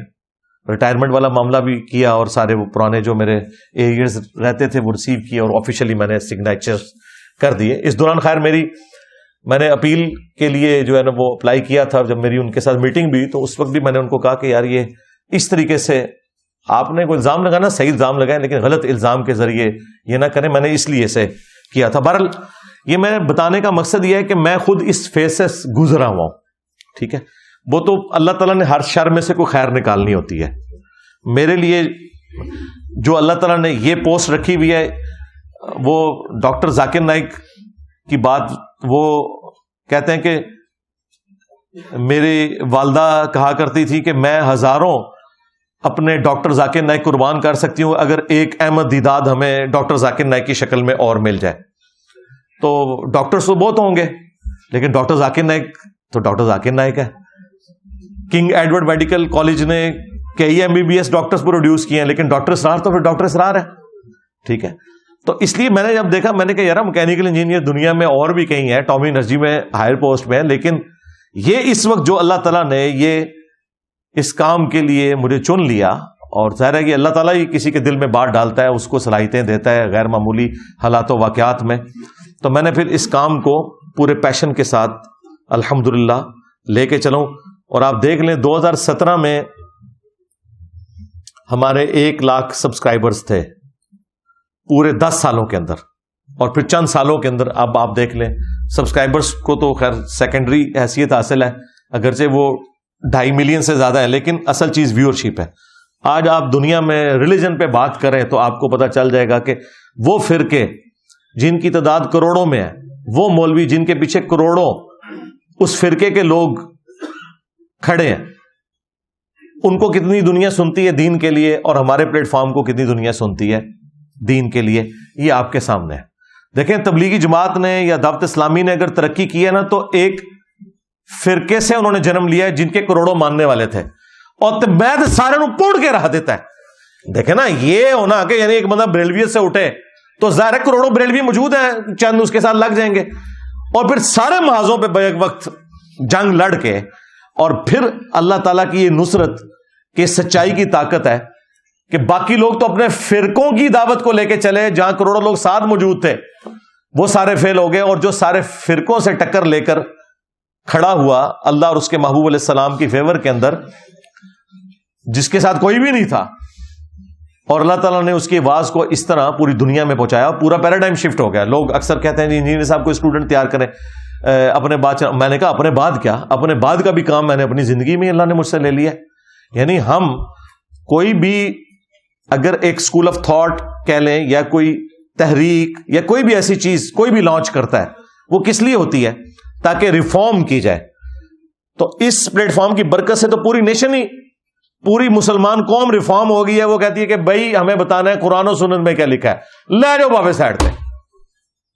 Speaker 1: ریٹائرمنٹ والا معاملہ بھی کیا، اور سارے وہ پرانے جو میرے ایریئرز رہتے تھے وہ ریسیو کیے، اور آفیشیلی میں نے سگنیچر کر دیے. اس دوران خیر میں نے اپیل کے لیے جو ہے نا وہ اپلائی کیا تھا. جب میری ان کے ساتھ میٹنگ بھی، تو اس وقت بھی میں نے ان کو کہا کہ یار یہ اس طریقے سے آپ نے کوئی الزام لگانا، صحیح الزام لگائیں لیکن غلط الزام کے ذریعے یہ نہ کریں. میں نے اس لیے سے کیا تھا. بہرحال یہ میں بتانے کا مقصد یہ ہے کہ میں خود اس فیز سے گزرا ہوا ہوں، ٹھیک ہے. وہ تو اللہ تعالیٰ نے ہر شر میں سے کوئی خیر نکالنی ہوتی ہے. میرے لیے جو اللہ تعالیٰ نے یہ پوسٹ رکھی ہوئی ہے، وہ ڈاکٹر ذاکر نائک کی بات، وہ کہتے ہیں کہ میری والدہ کہا کرتی تھی کہ میں ہزاروں اپنے ڈاکٹر ذاکر نائک قربان کر سکتی ہوں اگر ایک احمد دیداد ہمیں ڈاکٹر ذاکر نائک کی شکل میں اور مل جائے. تو ڈاکٹرز تو بہت ہوں گے لیکن ڈاکٹر ذاکر نائک تو ڈاکٹر ذاکر نائک ہے. کنگ ایڈورڈ میڈیکل کالج نے کئی MBBS ڈاکٹرز پروڈیوس کیے ہیں، لیکن ڈاکٹر اسرار تو پھر ڈاکٹر اسرار ہے، ٹھیک ہے. تو اس لیے میں نے جب دیکھا، میں نے کہا یار میکینیکل انجینئر دنیا میں اور بھی کہیں ہیں، ٹامی انرجی میں ہائر پوسٹ میں ہے، لیکن یہ اس وقت جو اللہ تعالیٰ نے یہ اس کام کے لیے مجھے چن لیا، اور ظاہر ہے کہ اللہ تعالیٰ ہی کسی کے دل میں بات ڈالتا ہے، اس کو صلاحیتیں دیتا ہے غیر معمولی حالات و واقعات میں. تو میں نے پھر اس کام کو پورے پیشن کے ساتھ الحمدللہ لے کے چلوں. اور آپ دیکھ لیں 2017 میں ہمارے 1 لاکھ سبسکرائبرز تھے پورے 10 سالوں کے اندر، اور پھر چند سالوں کے اندر اب آپ دیکھ لیں سبسکرائبرز کو تو خیر سیکنڈری حیثیت حاصل ہے، اگرچہ وہ 2.5 ملین سے زیادہ ہے، لیکن اصل چیز ویورشپ ہے. آج آپ دنیا میں ریلیجن پہ بات کریں تو آپ کو پتا چل جائے گا کہ وہ فرقے جن کی تعداد کروڑوں میں ہے، وہ مولوی جن کے پیچھے کروڑوں اس فرقے کے لوگ کھڑے ہیں، ان کو کتنی دنیا سنتی ہے دین کے لیے، اور ہمارے پلیٹ فارم کو کتنی دنیا سنتی ہے دین کے لیے. یہ آپ کے سامنے ہے. دیکھیں تبلیغی جماعت نے یا دعوت اسلامی نے اگر ترقی کی ہے نا، تو ایک فرقے سے انہوں نے جنم لیا ہے جن کے کروڑوں ماننے والے تھے، اور تبید سارے نو پوڑ کے رہا دیتا ہے. دیکھیں نا یہ ہونا کہ یعنی ایک بندہ بریلویت سے اٹھے تو ظاہر ہے کروڑوں بریلوی موجود ہیں، چند اس کے ساتھ لگ جائیں گے، اور پھر سارے محاذوں پہ بیک وقت جنگ لڑ کے، اور پھر اللہ تعالیٰ کی یہ نصرت کہ سچائی کی طاقت ہے کہ باقی لوگ تو اپنے فرقوں کی دعوت کو لے کے چلے، جہاں کروڑوں لوگ ساتھ موجود تھے وہ سارے فیل ہو گئے، اور جو سارے فرقوں سے ٹکر لے کر کھڑا ہوا اللہ اور اس کے محبوب علیہ السلام کی فیور کے اندر، جس کے ساتھ کوئی بھی نہیں تھا، اور اللہ تعالیٰ نے اس کی آواز کو اس طرح پوری دنیا میں پہنچایا، پورا پیراڈائم شفٹ ہو گیا. لوگ اکثر کہتے ہیں انجینئر صاحب کو اسٹوڈنٹ تیار کریں اپنے بعد. میں نے کہا اپنے بعد کیا، اپنے بعد کا بھی کام میں نے اپنی زندگی میں اللہ نے مجھ سے لے لیا. یعنی ہم کوئی بھی اگر ایک اسکول آف تھاٹ کہہ لیں، یا کوئی تحریک یا کوئی بھی ایسی چیز کوئی بھی لانچ کرتا ہے، وہ کس لیے ہوتی ہے؟ تاکہ ریفارم کی جائے. تو اس پلیٹ فارم کی برکت سے تو پوری نیشن ہی، پوری مسلمان قوم ریفارم ہو گئی ہے. وہ کہتی ہے کہ بھائی ہمیں بتانا ہے قرآن و سنت میں کیا لکھا ہے، لے جاؤ بابے سائڈ پہ.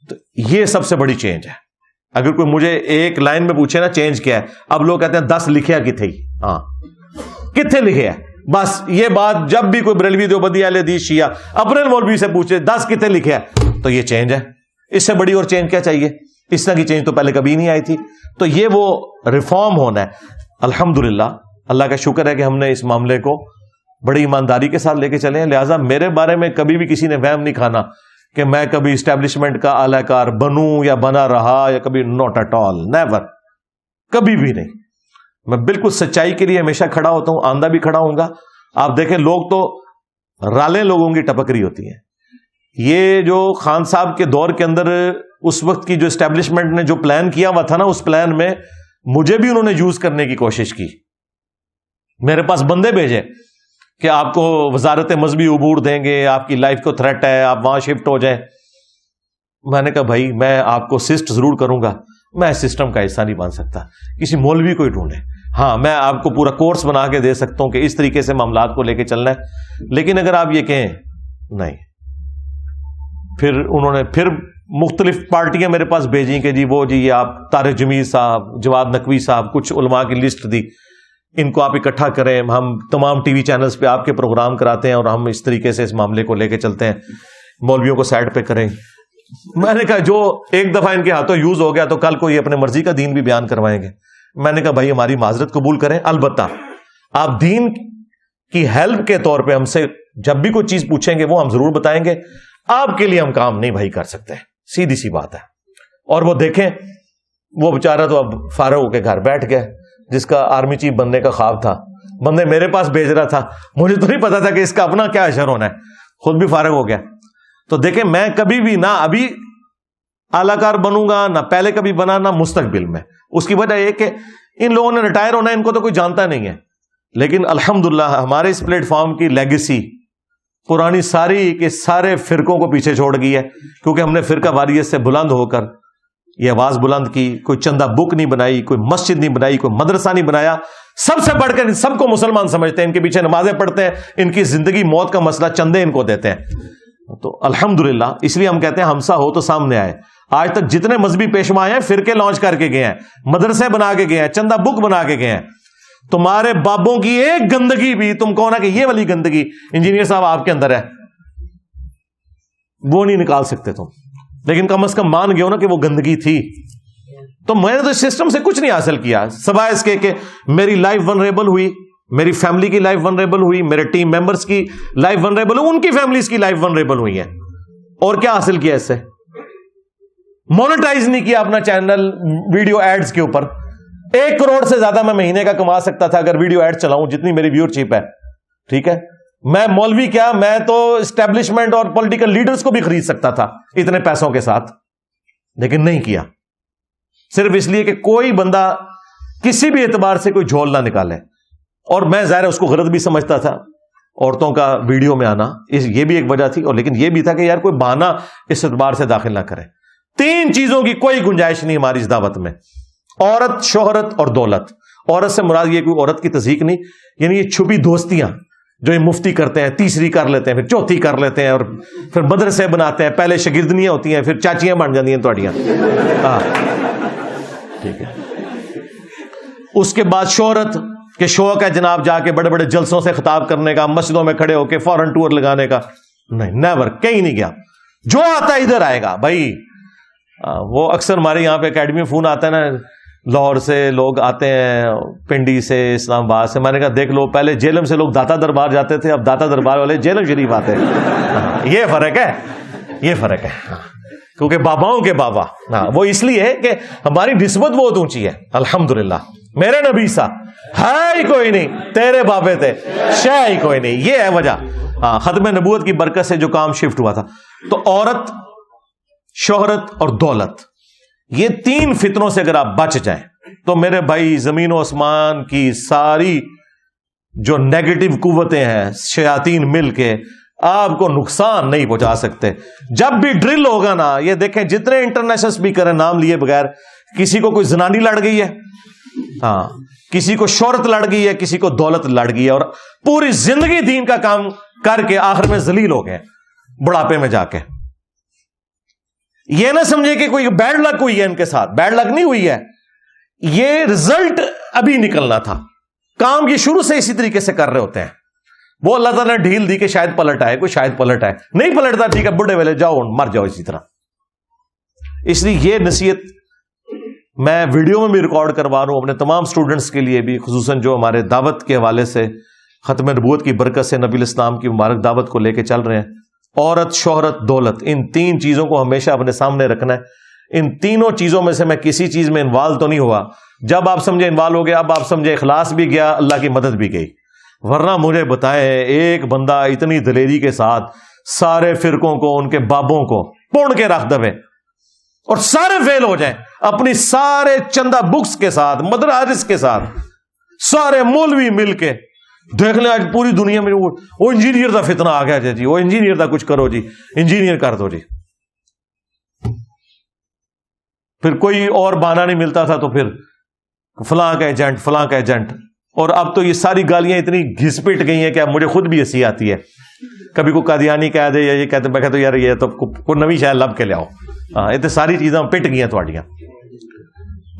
Speaker 1: تو یہ سب سے بڑی چینج ہے. اگر کوئی مجھے ایک لائن میں پوچھے نا چینج کیا ہے، اب لوگ کہتے ہیں 10 لکھیا کی تھی، ہاں کتنے لکھے ہیں؟ بس یہ بات جب بھی کوئی بریلوی دیوبندی اہل حدیث شیعہ اپنے مولوی سے پوچھے 10 کتنے لکھے ہیں، تو یہ چینج ہے. اس سے بڑی اور چینج کیا چاہیے؟ اس طرح کی چینج تو پہلے کبھی نہیں آئی تھی. تو یہ وہ ریفارم ہونا ہے. الحمدللہ اللہ کا شکر ہے کہ ہم نے اس معاملے کو بڑی ایمانداری کے ساتھ لے کے چلے ہیں. لہٰذا میرے بارے میں کبھی بھی کسی نے وہم نہیں کھانا کہ میں کبھی اسٹیبلشمنٹ کا اعلی کار بنوں یا بنا رہا، یا کبھی ناٹ ایٹ آل، نیور، کبھی بھی نہیں. میں بالکل سچائی کے لیے ہمیشہ کھڑا ہوتا ہوں، آندہ بھی کھڑا ہوں گا. آپ دیکھیں لوگ تو رالیں لوگوں کی ٹپک رہی ہوتی ہیں. یہ جو خان صاحب کے دور کے اندر اس وقت کی جو اسٹیبلشمنٹ نے جو پلان کیا ہوا تھا نا، اس پلان میں مجھے بھی انہوں نے یوز کرنے کی کوشش کی. میرے پاس بندے بھیجے کہ آپ کو وزارت مذہبی امور دیں گے، آپ کی لائف کو تھریٹ ہے، آپ وہاں شفٹ ہو جائیں. میں نے کہا بھائی میں آپ کو اسسٹ ضرور کروں گا، میں سسٹم کا حصہ نہیں بن سکتا، کسی مولوی کو ہی ڈھونڈیں. ہاں میں آپ کو پورا کورس بنا کے دے سکتا ہوں کہ اس طریقے سے معاملات کو لے کے چلنا ہے، لیکن اگر آپ یہ کہیں نہیں. پھر انہوں نے پھر مختلف پارٹیاں میرے پاس بھیجیں کہ جی وہ جی یہ آپ طارق جمیل صاحب، جواد نقوی صاحب، کچھ علماء کی لسٹ دی، ان کو آپ اکٹھا کریں، ہم تمام ٹی وی چینلز پہ آپ کے پروگرام کراتے ہیں اور ہم اس طریقے سے اس معاملے کو لے کے چلتے ہیں، مولویوں کو سائڈ پہ کریں. میں نے کہا جو ایک دفعہ ان کے ہاتھوں یوز ہو گیا تو کل کو یہ اپنے مرضی کا دین بھی بیان کروائیں گے. میں نے کہا بھائی ہماری معذرت قبول کریں، البتہ آپ دین کی ہیلپ کے طور پہ ہم سے جب بھی کوئی چیز پوچھیں گے وہ ہم ضرور بتائیں گے، آپ کے لیے ہم کام نہیں بھائی کر سکتے، سیدھی سی بات ہے. اور وہ دیکھیں وہ بیچارہ تو اب فارغ ہو کے گھر بیٹھ گیا، جس کا آرمی چیف بننے کا خواب تھا، بندے میرے پاس بھیج رہا تھا، مجھے تو نہیں پتا تھا کہ اس کا اپنا کیا اشر ہونا ہے، خود بھی فارغ ہو گیا. تو دیکھیں میں کبھی بھی نہ ابھی اعلی کار بنوں گا، نہ پہلے کبھی بنا، نہ مستقبل میں. اس کی وجہ یہ کہ ان لوگوں نے ریٹائر ہونا ہے، ان کو تو کوئی جانتا نہیں ہے، لیکن الحمدللہ ہمارے اس پلیٹ فارم کی لیگیسی پرانی ساری کے سارے فرقوں کو پیچھے چھوڑ گئی ہے، کیونکہ ہم نے فرقہ واریت سے بلند ہو کر یہ آواز بلند کی. کوئی چندہ بک نہیں بنائی، کوئی مسجد نہیں بنائی، کوئی مدرسہ نہیں بنایا، سب سے بڑھ کر سب کو مسلمان سمجھتے ہیں، ان کے پیچھے نمازیں پڑھتے ہیں، ان کی زندگی موت کا مسئلہ چندے ان کو دیتے ہیں. تو الحمدللہ اس لیے ہم کہتے ہیں ہمسا ہو تو سامنے آئے. آج تک جتنے مذہبی پیشوا ہیں فرقے لانچ کر کے گئے ہیں، مدرسے بنا کے گئے ہیں، چندہ بک بنا کے گئے ہیں. تمہارے بابوں کی ایک گندگی بھی تم کہو نا کہ یہ والی گندگی انجینئر صاحب آپ کے اندر ہے، وہ نہیں نکال سکتے تم، لیکن کم از کم مان گئے ہو نا کہ وہ گندگی تھی. تو میں نے تو اس سسٹم سے کچھ نہیں حاصل کیا سوائے اس کے کہ میری لائف ونریبل ہوئی، میری فیملی کی لائف ونریبل ہوئی، میرے ٹیم ممبرز کی لائف ونریبل ہوئی، ان کی فیملیز کی لائف ونریبل ہوئی ہے. اور کیا حاصل کیا اس سے؟ مونیٹائز نہیں کیا اپنا چینل ویڈیو ایڈز کے اوپر. 1 کروڑ سے زیادہ میں مہینے کا کما سکتا تھا اگر ویڈیو ایڈ چلاؤں، جتنی میری ویور شپ ہے. ٹھیک ہے، میں مولوی کیا، میں تو اسٹیبلشمنٹ اور پولیٹیکل لیڈرز کو بھی خرید سکتا تھا اتنے پیسوں کے ساتھ، لیکن نہیں کیا. صرف اس لیے کہ کوئی بندہ کسی بھی اعتبار سے کوئی جھول نہ نکالے. اور میں ظاہر اس کو غلط بھی سمجھتا تھا عورتوں کا ویڈیو میں آنا، یہ بھی ایک وجہ تھی، اور لیکن یہ بھی تھا کہ یار کوئی بہانہ اس اعتبار سے داخل نہ کرے. 3 چیزوں کی کوئی گنجائش نہیں ہماری اس دعوت میں: عورت، شہرت اور دولت. عورت سے مراد یہ کوئی عورت کی تضحیق نہیں، یعنی یہ چھپی دوستیاں جو یہ مفتی کرتے ہیں، تیسری کر لیتے ہیں، پھر چوتھی کر لیتے ہیں، اور پھر مدرسے بناتے ہیں، پہلے شاگردنیاں ہوتی ہیں، پھر چاچیاں بن جاتی ہیں تھوڑیاں. ہاں ٹھیک ہے. اس کے بعد شہرت کہ شوق ہے جناب جا کے بڑے بڑے جلسوں سے خطاب کرنے کا، مسجدوں میں کھڑے ہو کے فورن ٹور لگانے کا. نہیں، نیور، کہیں نہیں گیا. جو آتا ہے ادھر آئے گا بھائی. وہ اکثر ہمارے یہاں پہ اکیڈمی میں فون آتا ہے نا، لاہور سے لوگ آتے ہیں، پنڈی سے، اسلام آباد سے. میں نے کہا دیکھ لو، پہلے جیلم سے لوگ داتا دربار جاتے تھے، اب داتا دربار والے جیلم شریف آتے ہیں. یہ فرق ہے، یہ فرق ہے. کیونکہ باباؤں کے بابا، وہ اس لیے کہ ہماری نسبت بہت اونچی ہے. الحمدللہ میرے نبی سا ہے ہی کوئی نہیں، تیرے بابے تھے شے ہی کوئی نہیں. یہ ہے وجہ. ختم نبوت کی برکت سے جو کام شفٹ ہوا تھا. تو عورت، شہرت اور دولت، یہ 3 فتنوں سے اگر آپ بچ جائیں تو میرے بھائی زمین و آسمان کی ساری جو نیگیٹو قوتیں ہیں، شیاطین مل کے آپ کو نقصان نہیں پہنچا سکتے. جب بھی ڈرل ہوگا نا، یہ دیکھیں جتنے انٹرنیشنل اسپیکر ہیں نام لیے بغیر، کسی کو کوئی زنانی لڑ گئی ہے، ہاں کسی کو شہرت لڑ گئی ہے، کسی کو دولت لڑ گئی ہے، اور پوری زندگی دین کا کام کر کے آخر میں ذلیل ہو گئے بڑھاپے میں جا کے. یہ نہ سمجھے کہ کوئی بیڈ لک ہوئی ہے ان کے ساتھ، بیڈ لک نہیں ہوئی ہے، یہ رزلٹ ابھی نکلنا تھا. کام یہ شروع سے اسی طریقے سے کر رہے ہوتے ہیں. وہ اللہ تعالیٰ نے ڈھیل دی کہ شاید پلٹ آئے، کوئی شاید پلٹ آئے، نہیں پلٹتا ٹھیک ہے، بڑھے ویلے جاؤ مر جاؤ اسی طرح. اس لیے یہ نصیحت میں ویڈیو میں بھی ریکارڈ کروا رہا ہوں اپنے تمام سٹوڈنٹس کے لیے بھی، خصوصاً جو ہمارے دعوت کے حوالے سے ختم نبوت کی برکت سے نبی الاسلام کی مبارک دعوت کو لے کے چل رہے ہیں. عورت، شہرت، دولت، ان 3 چیزوں کو ہمیشہ اپنے سامنے رکھنا ہے. ان تینوں چیزوں میں سے میں کسی چیز میں انوالو تو نہیں ہوا. جب آپ سمجھے انوالو ہو گیا، اب آپ سمجھے اخلاص بھی گیا، اللہ کی مدد بھی گئی. ورنہ مجھے بتائیں ایک بندہ اتنی دلیری کے ساتھ سارے فرقوں کو، ان کے بابوں کو پون کے رکھ دے اور سارے فیل ہو جائیں، اپنی سارے چندہ بکس کے ساتھ، مدارس کے ساتھ، سارے مولوی مل کے دیکھ لیں آج پوری دنیا میں وہ انجینئر کا فتنہ آ گیا جی، وہ انجینئر کا کچھ کرو جی، انجینئر کر دو جی. پھر کوئی اور بہانہ نہیں ملتا تھا تو پھر فلاں کا ایجنٹ، فلاں کا ایجنٹ. اور اب تو یہ ساری گالیاں اتنی گھس پٹ گئی ہیں کہ اب مجھے خود بھی ہنسی آتی ہے. کبھی کوئی قادیانی کہہ دے یا یہ کہتے میں کہتا ہوں یار یہ تو کوئی نوی شاید لب کے لے آؤ. ہاں یہ تو ساری چیزیں پٹ گئی ہیں تھوڑیاں.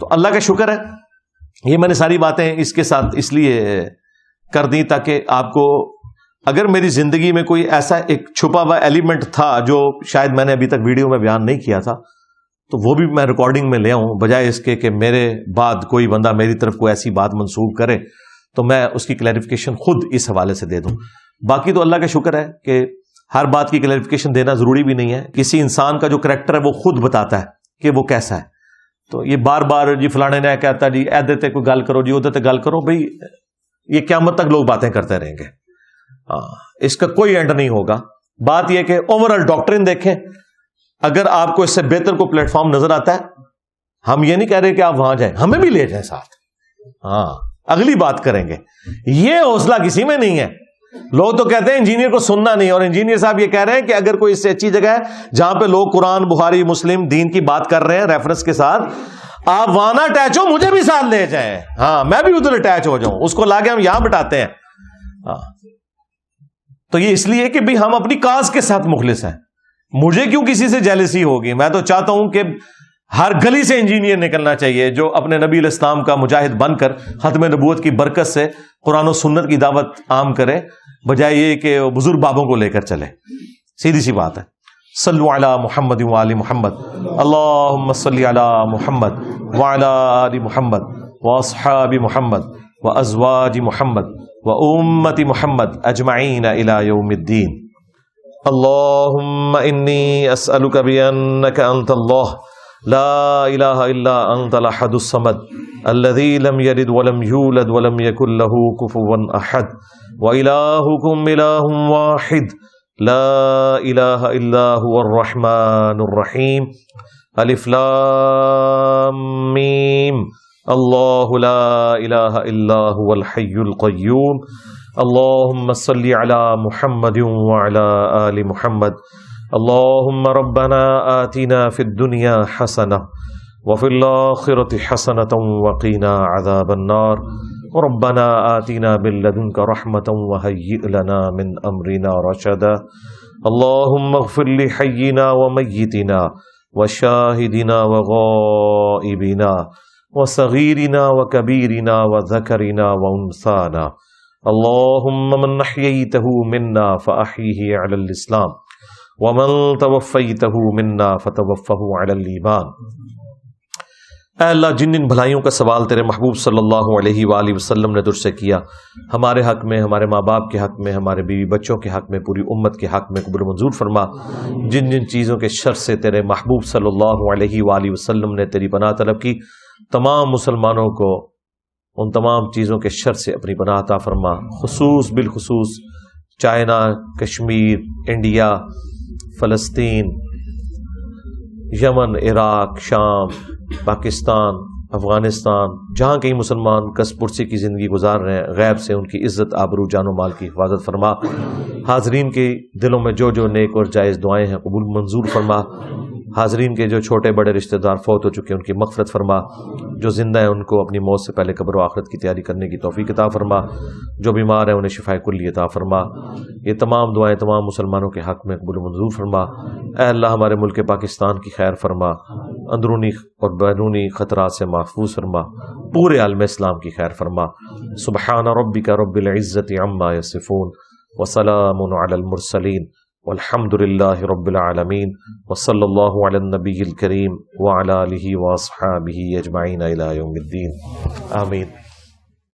Speaker 1: تو اللہ کا شکر ہے یہ میں نے ساری باتیں اس کے ساتھ اس لیے کر دی تاکہ آپ کو اگر میری زندگی میں کوئی ایسا ایک چھپا ہوا ایلیمنٹ تھا جو شاید میں نے ابھی تک ویڈیو میں بیان نہیں کیا تھا تو وہ بھی میں ریکارڈنگ میں لے آؤں، بجائے اس کے کہ میرے بعد کوئی بندہ میری طرف کوئی ایسی بات منسوب کرے تو میں اس کی کلیریفیکیشن خود اس حوالے سے دے دوں. باقی تو اللہ کا شکر ہے کہ ہر بات کی کلیریفیکیشن دینا ضروری بھی نہیں ہے. کسی انسان کا جو کریکٹر ہے وہ خود بتاتا ہے کہ وہ کیسا ہے. تو یہ بار بار جی فلانے نے کہتا جی اے دیتے کوئی گل کرو جی ادھر تے گل کرو، بھائی یہ قیامت تک لوگ باتیں کرتے رہیں گے. اس کا کوئی اینڈ نہیں ہوگا. بات یہ کہ اوورآل ڈاکٹرن دیکھیں، اگر آپ کو اس سے بہتر کوئی پلیٹ فارم نظر آتا ہے، ہم یہ نہیں کہہ رہے کہ آپ وہاں جائیں، ہمیں بھی لے جائیں ساتھ. ہاں اگلی بات کریں گے. یہ حوصلہ کسی میں نہیں ہے. لوگ تو کہتے ہیں انجینئر کو سننا نہیں، اور انجینئر صاحب یہ کہہ رہے ہیں کہ اگر کوئی اس سے اچھی جگہ ہے جہاں پہ لوگ قرآن، بخاری، مسلم، دین کی بات کر رہے ہیں ریفرنس کے ساتھ، آپ وہاں نہ اٹیچ ہو، مجھے بھی ساتھ لے جائیں. ہاں میں بھی ادھر اٹیچ ہو جاؤں، اس کو لا کے ہم یہاں بٹاتے ہیں. ہاں تو یہ اس لیے کہ بھی ہم اپنی کاز کے ساتھ مخلص ہیں. مجھے کیوں کسی سے جیلسی ہوگی؟ میں تو چاہتا ہوں کہ ہر گلی سے انجینئر نکلنا چاہیے جو اپنے نبی علیہ السلام کا مجاہد بن کر ختم نبوت کی برکت سے قرآن و سنت کی دعوت عام کرے، بجائے یہ کہ بزرگ بابوں کو لے کر چلے. سیدھی سی بات ہے. صلو علی محمد وآل محمد، اللہم صلی علی محمد وعلی آل محمد واصحاب محمد وازواج محمد وامت محمد اجمعین الی یوم الدین. اللہم انی اسألک بانک انت اللہ لا الہ الا انت الاحد الصمد الذی لم یلد ولم یولد ولم یکن له کفوا احد وإلہکم الہ واحد لا الہ الا هو الرحمن الرحیم. الف لام میم. اللہ لا الہ الا هو الحی القیوم. اللہم صلی علی محمد وعلی آل محمد. اللہم ربنا آتنا فی الدنیا حسنہ وفی الآخرة حسنة وقنا عذاب النار. ربنا آتنا من لدنک رحمة وہیئ لنا من امرنا رشدا. اللہم اغفر لحینا ومیتنا وشاہدنا وغائبنا وصغیرنا وکبیرنا وذکرنا وانثانا. اللہم من احییتہ منا فاحیہ علی الاسلام ومن توفیتہ منا فتوفہ علی الایمان. اے اللہ جن جن بھلائیوں کا سوال تیرے محبوب صلی اللہ علیہ وآلہ وسلم نے تجھ سے کیا، ہمارے حق میں، ہمارے ماں باپ کے حق میں، ہمارے بیوی بچوں کے حق میں، پوری امت کے حق میں قبول منظور فرما. جن جن چیزوں کے شر سے تیرے محبوب صلی اللہ علیہ وآلہ وسلم نے تیری پناہ طلب کی، تمام مسلمانوں کو ان تمام چیزوں کے شر سے اپنی پناہ عطا فرما. بالخصوص چائنا، کشمیر، انڈیا، فلسطین، یمن، عراق، شام، پاکستان، افغانستان، جہاں کئی مسلمان کس پرسی کی زندگی گزار رہے ہیں، غیب سے ان کی عزت، آبرو، جان و مال کی حفاظت فرما. حاضرین کے دلوں میں جو جو نیک اور جائز دعائیں ہیں قبول منظور فرما. حاضرین کے جو چھوٹے بڑے رشتہ دار فوت ہو چکے ان کی مغفرت فرما. جو زندہ ہیں ان کو اپنی موت سے پہلے قبر و آخرت کی تیاری کرنے کی توفیق عطا فرما. جو بیمار ہیں انہیں شفاء کلی عطا فرما. یہ تمام دعائیں تمام مسلمانوں کے حق میں قبول منظور فرما. اے اللہ ہمارے ملک پاکستان کی خیر فرما، اندرونی اور بیرونی خطرات سے محفوظ فرما، پورے عالم اسلام کی خیر فرما. سبحان ربک رب العزت عما یصفون وسلام علی المرسلین والحمد للہ رب العالمین وصلی اللہ علی النبی الکریم وعلی آلہ واصحابہ اجمعین الی یوم الدین. آمین.